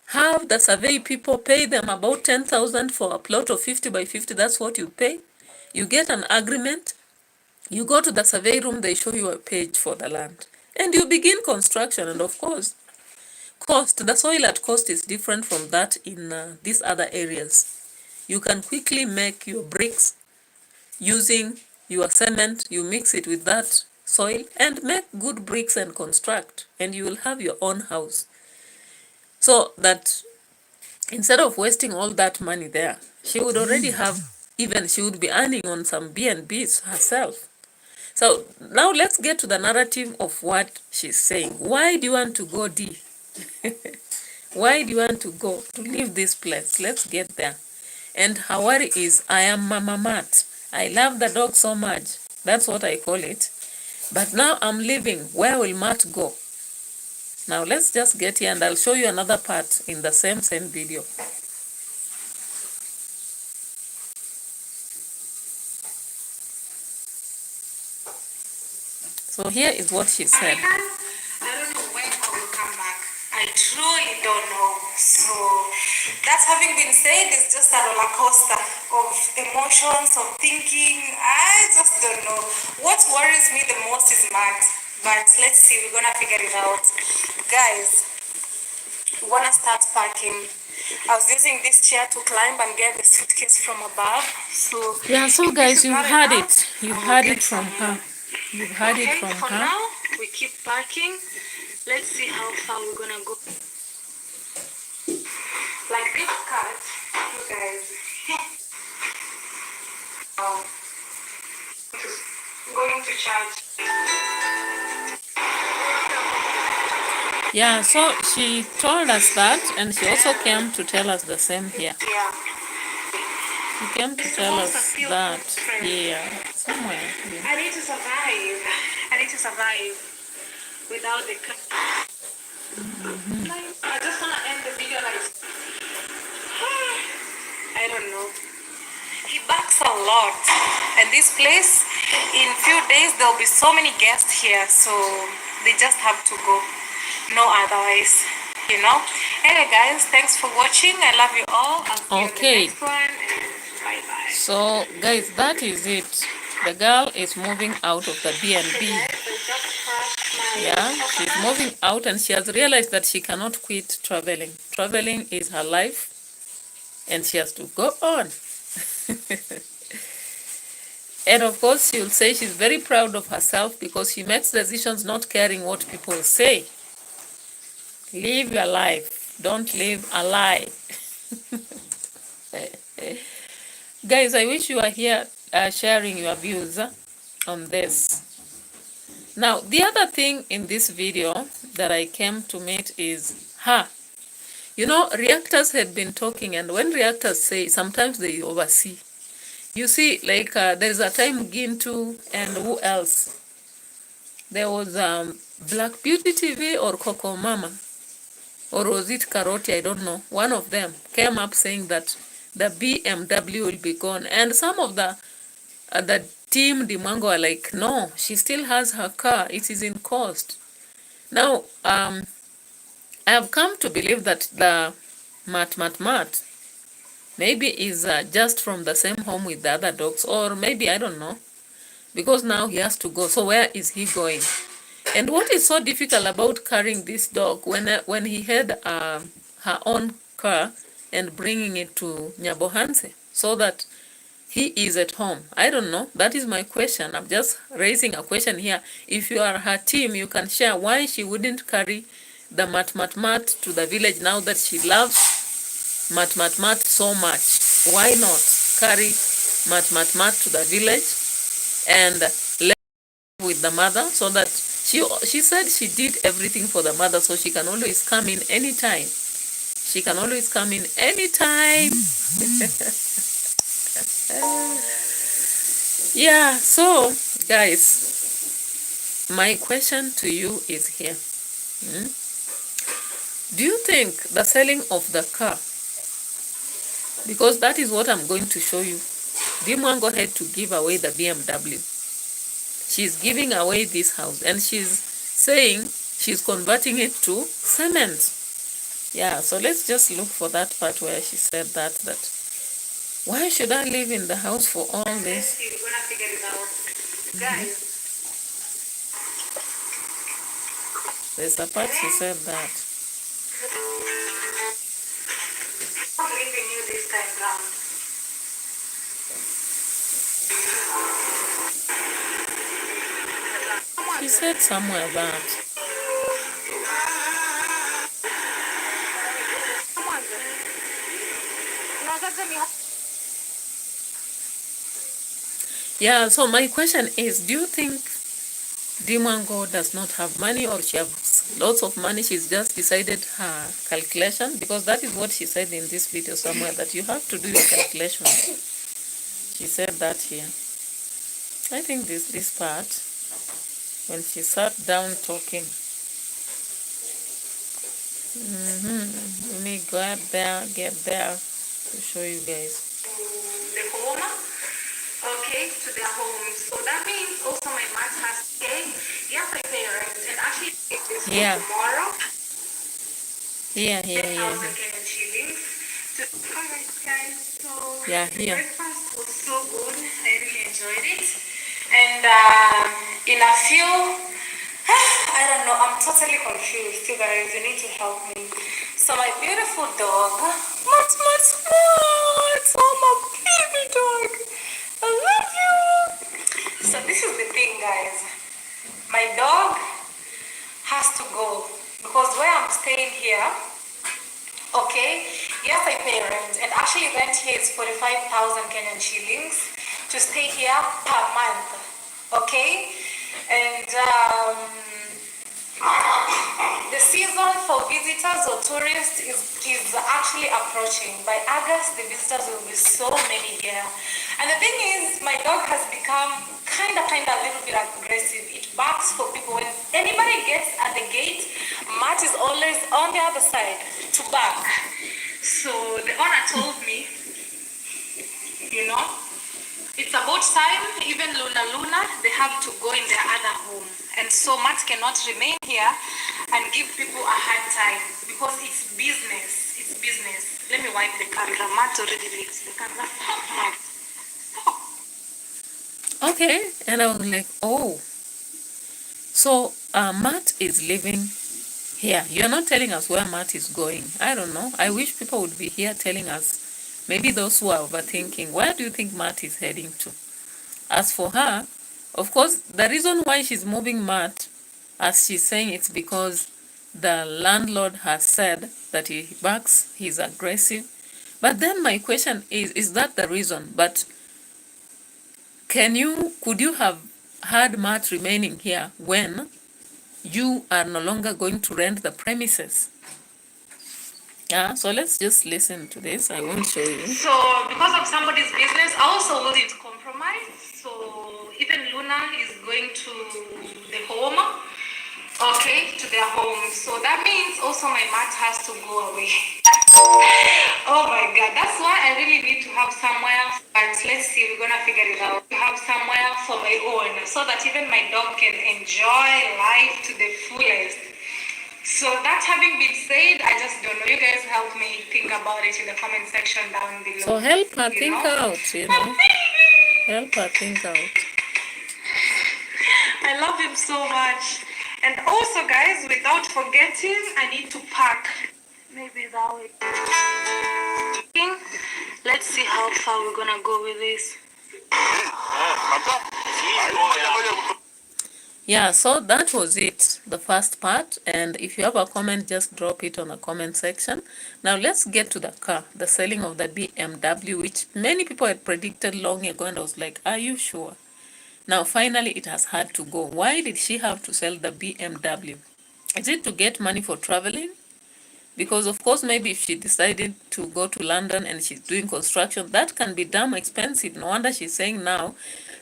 have the survey people, pay them about 10,000 for a plot of 50 by 50. That's what you pay. You get an agreement. You go to the survey room, they show you a page for the land. And you begin construction. And of course, the soil at cost is different from that in these other areas. You can quickly make your bricks using your cement. You mix it with that soil and make good bricks and construct. And you will have your own house. So that instead of wasting all that money there, she would already have, even she would be earning on some B&Bs herself. So now let's get to the narrative of what she's saying. Why do you want to go, D? Why do you want to go to leave this place? Let's get there. And her worry is, I am Mama Mat. I love the dog so much. That's what I call it. But now I'm leaving. Where will Matt go? Now let's just get here and I'll show you another part in the same video. So here is what she said. I don't know when I will come back. I truly don't know. So that's having been said, it's just a roller coaster of emotions, of thinking. I just don't know. What worries me the most is Matt. But let's see, we're gonna figure it out. Guys, we wanna start packing. I was using this chair to climb and get the suitcase from above. So yeah, so guys, you've heard it. You've heard it from some her. You've heard it from for her. now, we keep parking. Let's see how far we're gonna go. Like this cut, you guys. Going to charge. Yeah, so she told us that, and she also came to tell us the same here. Yeah. She came to tell us that here, somewhere. Yeah. I need to survive. I need to survive without the car. I just want to end the video like, I don't know. He backs a lot. And this place, in few days, there'll be so many guests here. So they just have to go. No otherwise, you know. Anyway, guys, thanks for watching. I love you all. I'll see you in the next one. And bye-bye. So, guys, that is it. The girl is moving out of the B&B. Yeah, she's moving out and she has realized that she cannot quit traveling. Traveling is her life and she has to go on. And of course, she will say she's very proud of herself because she makes decisions not caring what people say. Live your life. Don't live a lie. Guys, I wish you were here sharing your views on this. Now, the other thing in this video that I came to meet is her. You know, reactors had been talking, and when reactors say, sometimes they oversee. You see, like, there's a time Gintu and who else? There was Black Beauty TV or Coco Mama. Or was it Karoti? I don't know. One of them came up saying that the BMW will be gone. And some of the team, the Mwango, are like, no, she still has her car. It is in cost. Now, I have come to believe that the Mat maybe is just from the same home with the other dogs. Or maybe, I don't know. Because now he has to go. So where is he going? And what is so difficult about carrying this dog when he had her own car and bringing it to Nyabohanse so that he is at home? I don't know. That is my question. I'm just raising a question here. If you are her team, you can share why she wouldn't carry the Mat to the village now that she loves Mat so much. Why not carry Mat to the village and let with the mother so that she said she did everything for the mother so she can always come in anytime. She can always come in anytime. Yeah, so guys, my question to you is here. Do you think the selling of the car, because that is what I'm going to show you, Mwango had to give away the BMW. She's giving away this house and she's saying she's converting it to cement. Yeah, so let's just look for that part where she said that why should I live in the house for all this? You're gonna figure it out. Guys. There's a part she said that. I'm leaving you this time round. She said somewhere that. Yeah, so my question is, do you think Mwango does not have money or she has lots of money? She's just decided her calculation, because that is what she said in this video somewhere, that you have to do your calculation. She said that here. I think this part, when she sat down talking. Let me get there to show you guys. The home, okay, to their home. So that means also my mom has to pay. Yes, I pay rent, and actually it is tomorrow. Yeah. Shillings. Alright, guys. So here. breakfast was so good. I really enjoyed it. And in a few, I don't know, I'm totally confused. You guys, you need to help me. So my beautiful dog, Mats, oh my baby dog, I love you. So this is the thing, guys. My dog has to go because where I'm staying here, okay, yes, I pay rent, and actually rent here is 45,000 Kenyan shillings to stay here per month, okay, and the season for visitors or tourists is actually approaching. By August, the visitors will be so many here. And the thing is, my dog has become kind of a little bit aggressive. It barks for people. When anybody gets at the gate, Matt is always on the other side to bark. So the owner told me, you know, it's about time. Even Luna, they have to go in their other home. And so Matt cannot remain here and give people a hard time because it's business. It's business. Let me wipe the camera. Matt already licks the camera. Stop. Okay, and I was like, oh, so Matt is living here. You're not telling us where Matt is going. I don't know. I wish people would be here telling us. Maybe those who are overthinking, where do you think Matt is heading to? As for her, of course, the reason why she's moving Matt, as she's saying, it's because the landlord has said that he barks, he's aggressive. But then my question is that the reason? But could you have had Matt remaining here when you are no longer going to rent the premises? Yeah, so let's just listen to this. I won't show you. So because of somebody's business, I also willing to compromise. So even Luna is going to the home, okay, to their home. So that means also my mat has to go away. Oh my God, that's why I really need to have somewhere. But let's see, we're gonna figure it out. To have somewhere for my own, so that even my dog can enjoy life to the fullest. So that having been said, I just don't know. You guys help me think about it in the comment section down below. So help her think out, Help her think out. I love him so much. And also, guys, without forgetting, I need to pack. Maybe that way. Let's see how far we're gonna go with this. Yeah, so that was it, the first part. And if you have a comment, just drop it on the comment section. Now let's get to the car, the selling of the BMW, which many people had predicted long ago, and I was like, are you sure? Now finally it has had to go. Why did she have to sell the BMW? Is it to get money for traveling? Because of course, maybe if she decided to go to London and she's doing construction, that can be damn expensive. No wonder she's saying now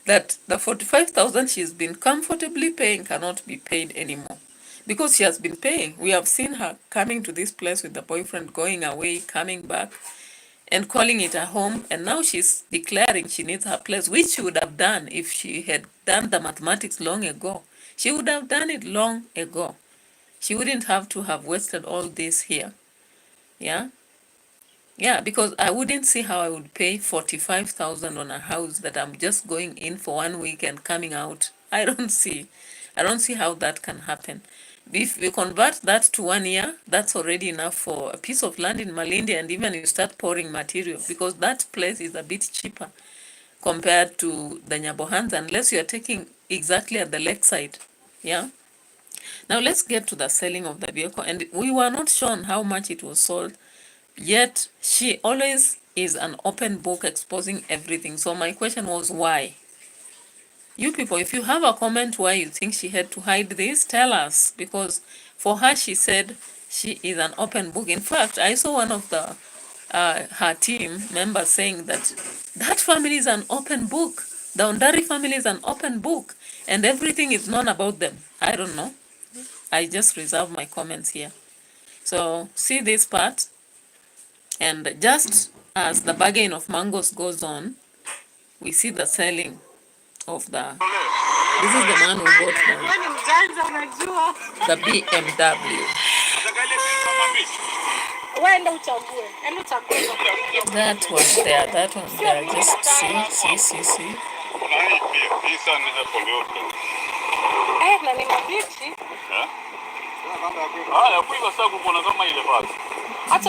that the 45,000 she's been comfortably paying cannot be paid anymore. Because she has been paying. We have seen her coming to this place with the boyfriend, going away, coming back, and calling it a home. And now she's declaring she needs her place, which she would have done if she had done the mathematics long ago. She would have done it long ago. She wouldn't have to have wasted all this here. Yeah? Yeah, because I wouldn't see how I would pay 45,000 on a house that I'm just going in for 1 week and coming out. I don't see how that can happen. If we convert that to 1 year, that's already enough for a piece of land in Malindi, and even you start pouring material, because that place is a bit cheaper compared to the Nyabohans, unless you're taking exactly at the lakeside. Yeah. Now let's get to the selling of the vehicle, and we were not shown how much it was sold. Yet, she always is an open book exposing everything. So my question was, why? You people, if you have a comment why you think she had to hide this, tell us. Because for her, she said she is an open book. In fact, I saw one of the her team members saying that that family is an open book. The Ondari family is an open book. And everything is known about them. I don't know. I just reserve my comments here. So, see this part. And just as the bargain of mangoes goes on, we see the selling of this is the man who bought the BMW. That one there, just see. That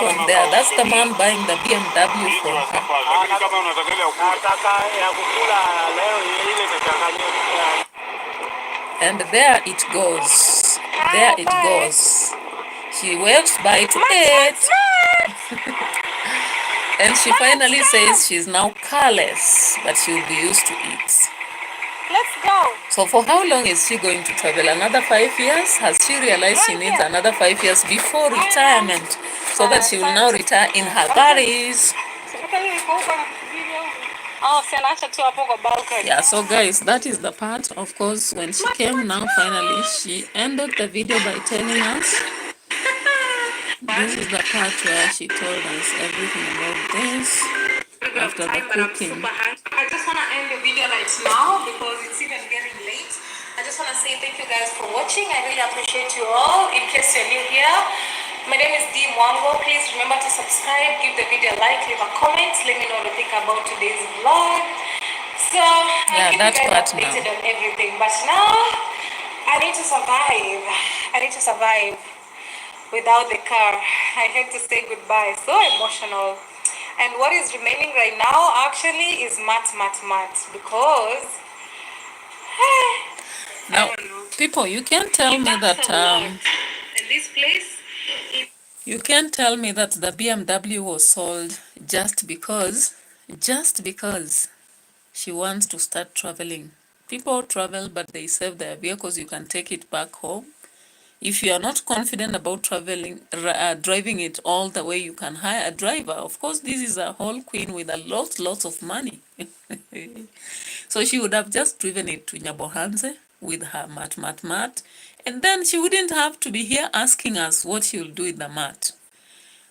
one there, that's the man buying the BMW for her. And there it goes. There it goes. She waves bye to it. And she finally says she's now careless, but she'll be used to it. Let's go. So for how long is she going to travel? Another 5 years? Has she realized she needs another 5 years before retirement so that she will now retire in her 30s? Yeah, so guys, that is the part. Of course, when she came now, finally, she ended the video by telling us. This is the part where she told us everything about this after the cooking. I just want to end the video right now because it's even getting late. I just want to say thank you guys for watching. I really appreciate you all. In case you're new here, my name is Mwango. Please remember to subscribe, give the video a like, leave a comment. Let me know what you think about today's vlog. So I keep you guys updated on everything. But now I need to survive. I need to survive without the car. I have to say goodbye. So emotional. And what is remaining right now actually is mat because now people, you can't tell me that and this place you can't tell me that the BMW was sold just because she wants to start traveling. People travel, but they save their vehicles. You can take it back home. If you are not confident about driving it all the way, you can hire a driver. Of course, this is a whole queen with a lot of money. So she would have just driven it to Nyabohanze with her mat. And then she wouldn't have to be here asking us what she will do with the mat.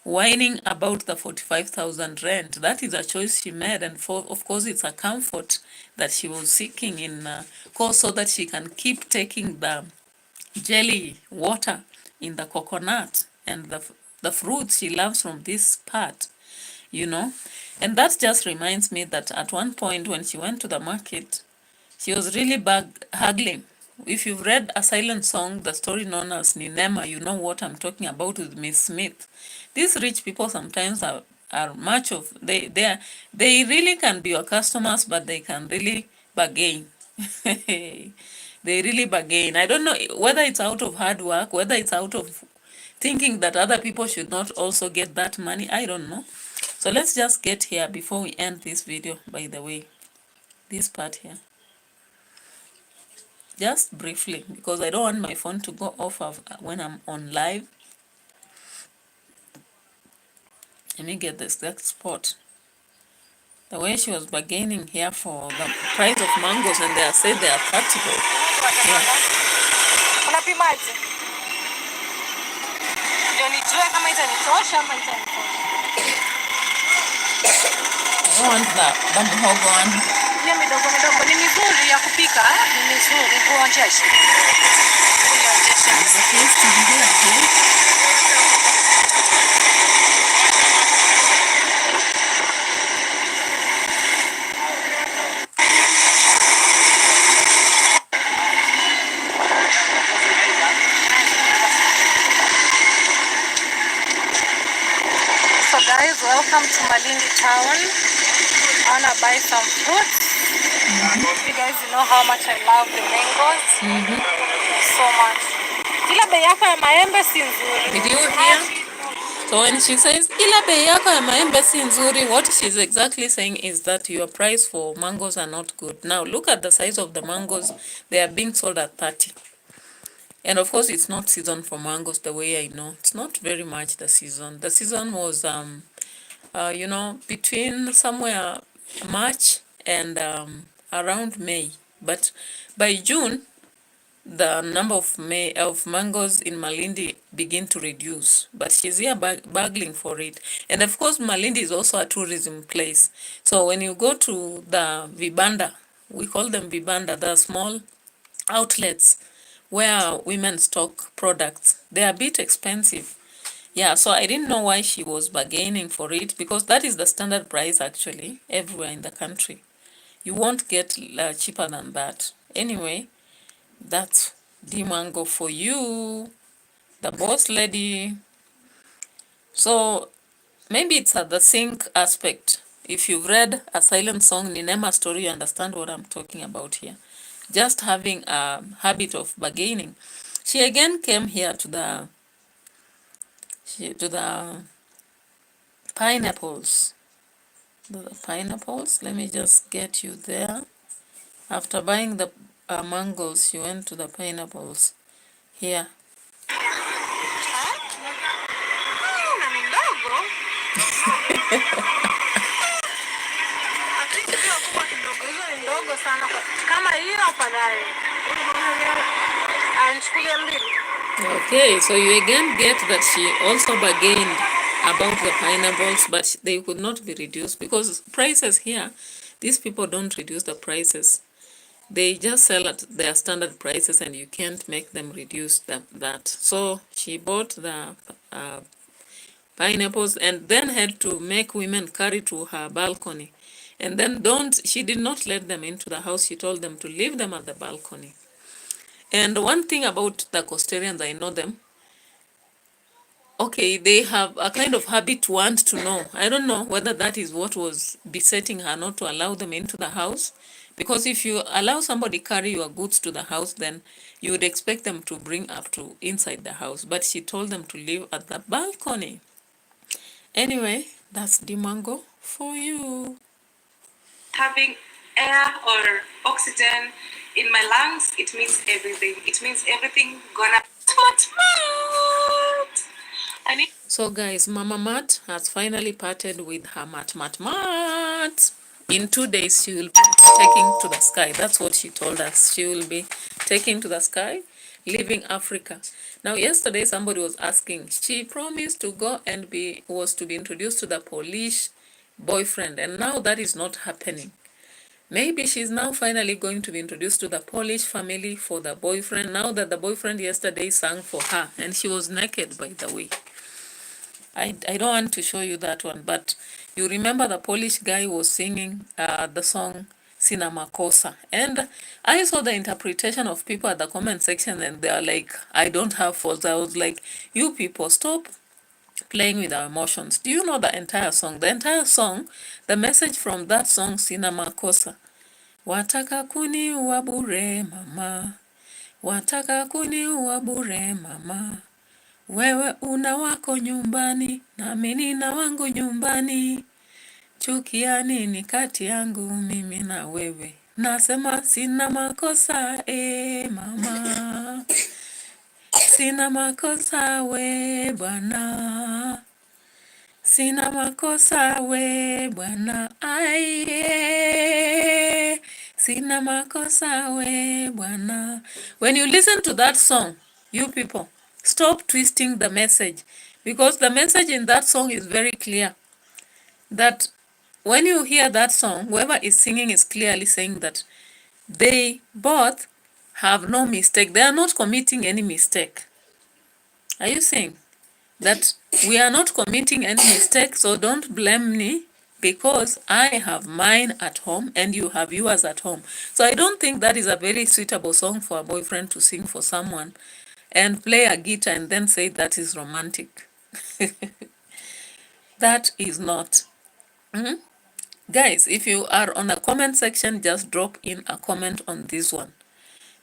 Whining about the 45,000 rent. That is a choice she made, and of course it's a comfort that she was seeking in course so that she can keep taking the jelly water in the coconut and the fruits she loves from this part, you know. And that just reminds me that at one point when she went to the market, she was really haggling. If you've read A Silent Song, the story known as Ninema, you know what I'm talking about with Miss Smith. These rich people sometimes are much of, they really can be your customers, but they can really bargain. They really bargain. I don't know whether it's out of hard work, whether it's out of thinking that other people should not also get that money. I don't know. So let's just get here before we end this video, by the way. This part here. Just briefly, because I don't want my phone to go off when I'm on live. Let me get the exact spot. The way she was bargaining here for the price of mangoes, and they said they are practical. Yeah. I want the muhogo one. Ile midogo ni mizuri ya kupika, ni mizuri kuonjesha. So guys, welcome to Malindi town. I wanna buy some fruits. You guys know how much I love the mangoes. So much. Ila bei yako ya maembe si nzuri. Did you hear? So when she says ila bei yako ya maembe si nzuri, what she's exactly saying is that your price for mangoes are not good. Now look at the size of the mangoes. They are being sold at 30. And of course it's not season for mangoes the way I know. It's not very much the season. The season was you know, between somewhere March and around May. But by June, the number of mangoes in Malindi begin to reduce. But she's here bargaining for it. And of course, Malindi is also a tourism place. So when you go to the vibanda, we call them vibanda, the small outlets where women stock products, they are a bit expensive. Yeah, so I didn't know why she was bargaining for it, because that is the standard price actually everywhere in the country. You won't get cheaper than that. Anyway, that's the mango for you. the boss lady. So maybe it's at the sync aspect. If you've read A Silent Song, Ninema story, you understand what I'm talking about here. Just having a habit of bargaining. She again came here to the pineapples. The pineapples. Let me just get you there. After buying the mangoes, she went to the pineapples. Here. Okay, so you again get that she also bargained about the pineapples, but they could not be reduced because prices here, these people don't reduce the prices. They just sell at their standard prices and you can't make them reduce that. So she bought the pineapples and then had to make women carry to her balcony. And then she did not let them into the house. She told them to leave them at the balcony. And one thing about the Costarians, I know them. Okay, they have a kind of habit to want to know. I don't know whether that is what was besetting her not to allow them into the house. Because if you allow somebody carry your goods to the house, then you would expect them to bring up to inside the house. But she told them to live at the balcony. Anyway, that's the mango for you. Having air or oxygen in my lungs, it means everything. It means everything gonna mat. So guys, Mama Mat has finally parted with her mat. In 2 days, she will be taking to the sky. That's what she told us. She will be taking to the sky, leaving Africa. Now, yesterday, somebody was asking, she promised to go and was to be introduced to the Polish boyfriend, and now that is not happening. Maybe she's now finally going to be introduced to the Polish family for the boyfriend, now that the boyfriend yesterday sang for her, and she was naked, by the way. I don't want to show you that one, but you remember the Polish guy was singing the song Sina Makosa. And I saw the interpretation of people at the comment section and they are like, I don't have faults. I was like, you people, stop playing with our emotions. Do you know the entire song? The entire song, the message from that song, Sina Makosa. Wataka kuniua bure mama, wataka kuniua bure mama. Wewe una wako nyumbani, nami nina wangu nyumbani. Chukia nini kati yangu mimi na wewe? Nasema sina makosa mama. Sina makosa we bwana. Sina makosa we bwana. Aye. Sina makosa we bwana. When you listen to that song, you people, stop twisting the message, because the message in that song is very clear. That when you hear that song, whoever is singing is clearly saying that they both have no mistake. They are not committing any mistake. Are you saying that we are not committing any mistake, so don't blame me because I have mine at home and you have yours at home? So I don't think that is a very suitable song for a boyfriend to sing for someone and play a guitar and then say that is romantic. That is not. Guys, if you are on a comment section, just drop in a comment on this one.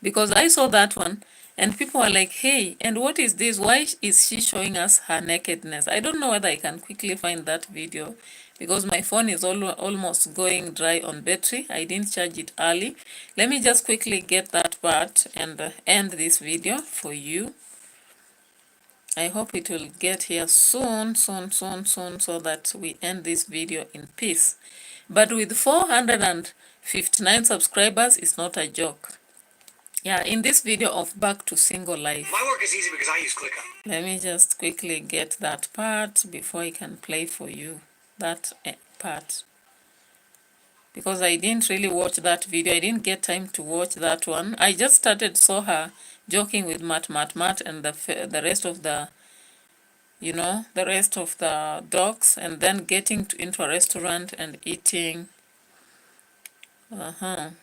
Because I saw that one and people are like, hey, and what is this? Why is she showing us her nakedness? I don't know whether I can quickly find that video because my phone is almost going dry on battery. I didn't charge it early. Let me just quickly get that part and end this video for you. I hope it will get here soon, so that we end this video in peace. But with 459 subscribers, it's not a joke. Yeah, in this video of Back to Single Life. My work is easy because I use ClickUp. Let me just quickly get that part before I can play for you that part. Because I didn't really watch that video. I didn't get time to watch that one. I just saw her joking with Matt and the rest of the, the rest of the dogs, and then getting into a restaurant and eating. Now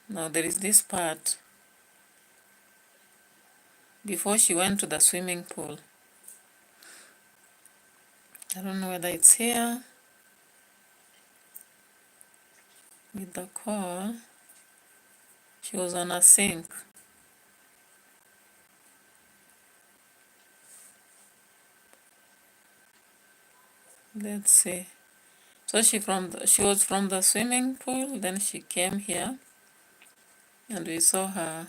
there is this part before she went to the swimming pool. I don't know whether it's here with the call. She was on a sink. Let's see. So she was from the swimming pool, then she came here and we saw her.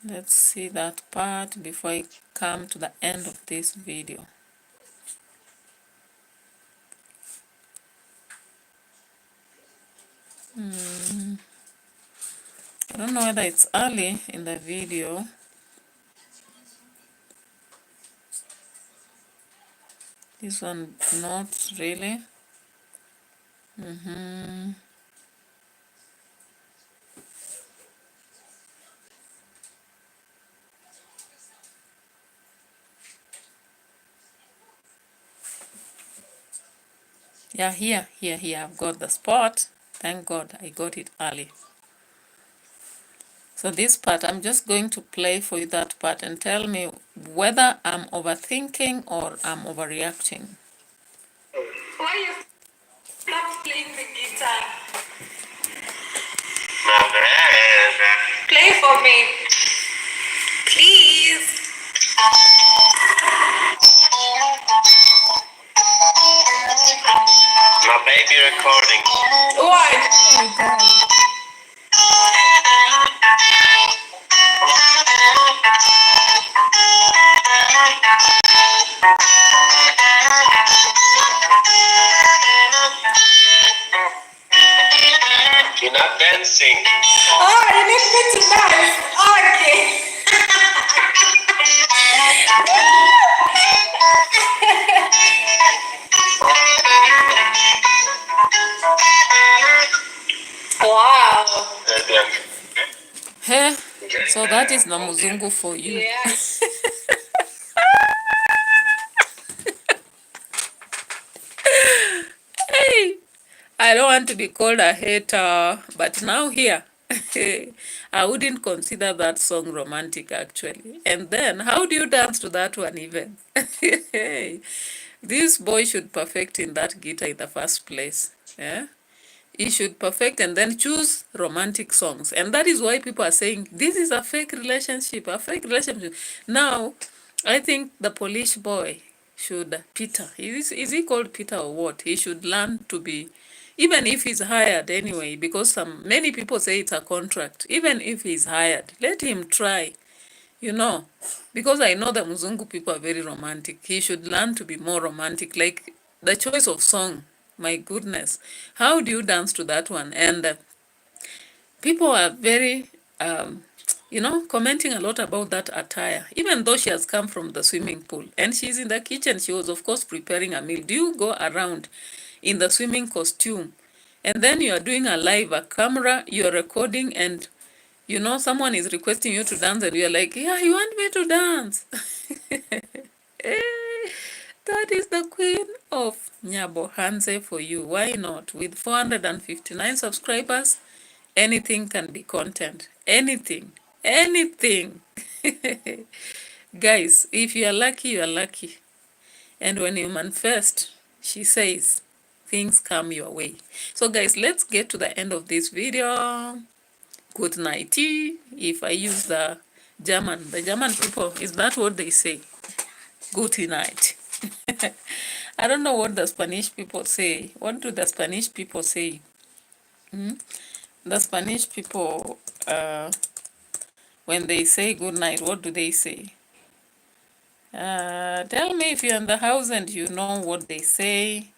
Let's see that part before I come to the end of this video. I don't know whether it's early in the video. This one, not really. Yeah, here. I've got the spot. Thank God I got it early. So this part, I'm just going to play for you that part and tell me whether I'm overthinking or I'm overreacting. Why you stop playing the guitar? Play for me. Please. My baby recording. What? You're not dancing. Oh, you need me to dance. Okay. Wow. Hey, so that is Namuzungu for you. Yes. Hey, I don't want to be called a hater, but now here, I wouldn't consider that song romantic actually. And then, how do you dance to that one even? This boy should perfect in that guitar in the first place. Yeah? He should perfect and then choose romantic songs. And that is why people are saying, this is a fake relationship, a fake relationship. Now, I think the Polish boy should, Peter, is he called Peter or what? He should learn to be, even if he's hired anyway, because many people say it's a contract. Even if he's hired, let him try, you know, because I know the Muzungu people are very romantic. He should learn to be more romantic, like the choice of song. My goodness, how do you dance to that one? And people are very, commenting a lot about that attire, even though she has come from the swimming pool and she's in the kitchen. She was, of course, preparing a meal. Do you go around in the swimming costume and then you are doing a live, a camera, you're recording, and someone is requesting you to dance and you're like, yeah, you want me to dance? That is the queen of Nyabo Hanze for you. Why not? With 459 subscribers, anything can be content. Anything. Anything. Guys, if you are lucky, you are lucky. And when you manifest, she says, things come your way. So guys, let's get to the end of this video. Good night. If I use the German people, is that what they say? Good night. I don't know what the Spanish people say. What do the Spanish people say? The Spanish people, when they say good night, what do they say? Tell me if you're in the house and you know what they say.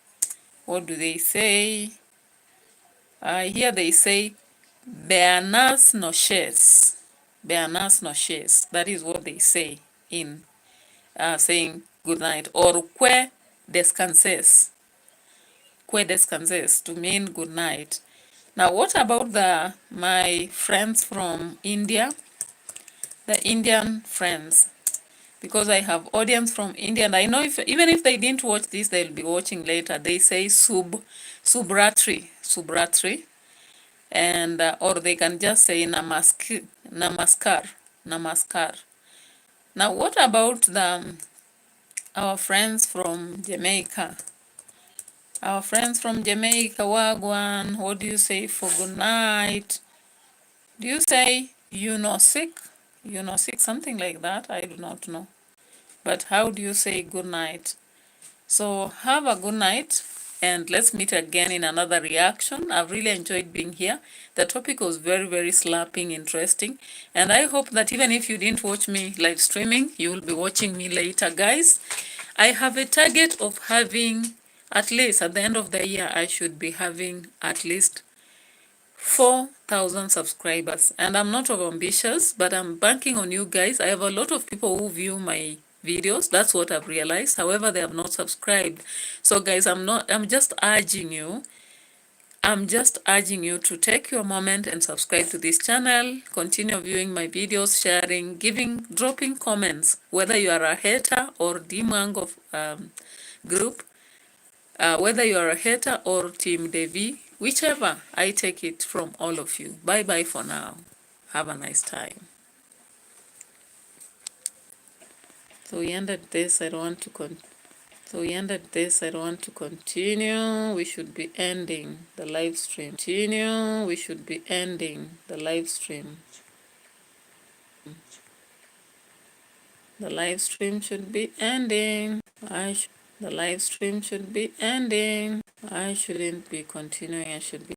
What do they say? Here they say, Buenas noches. Buenas noches. That is what they say in saying good night. Or que descanses. Que descanses to mean good night. Now, what about my friends from India? The Indian friends. Because I have audience from India, and I know even if they didn't watch this, they'll be watching later. They say subratri, and or they can just say namaskar. Now, what about our friends from Jamaica. Our friends from Jamaica, Wagwan, what do you say for good night? Do you say you know sick? You know sick, something like that? I do not know. But how do you say good night? So have a good night and let's meet again in another reaction. I've really enjoyed being here. The topic was very, very slapping, interesting. And I hope that even if you didn't watch me live streaming, you will be watching me later, guys. I have a target of having at least at the end of the year, I should be having at least 4,000 subscribers. And I'm not ambitious, but I'm banking on you guys. I have a lot of people who view my videos. That's what I've realized. However, they have not subscribed. So guys, I'm just urging you. I'm just urging you to take your moment and subscribe to this channel. Continue viewing my videos, sharing, dropping comments, whether you are a hater or the Mwango group. Whether you are a hater or Team Devi, whichever, I take it from all of you. Bye-bye for now. Have a nice time. So we ended this. I don't want to continue. We should be ending the live stream. We should be ending the live stream. The live stream should be ending. The live stream should be ending. I shouldn't be continuing. I should be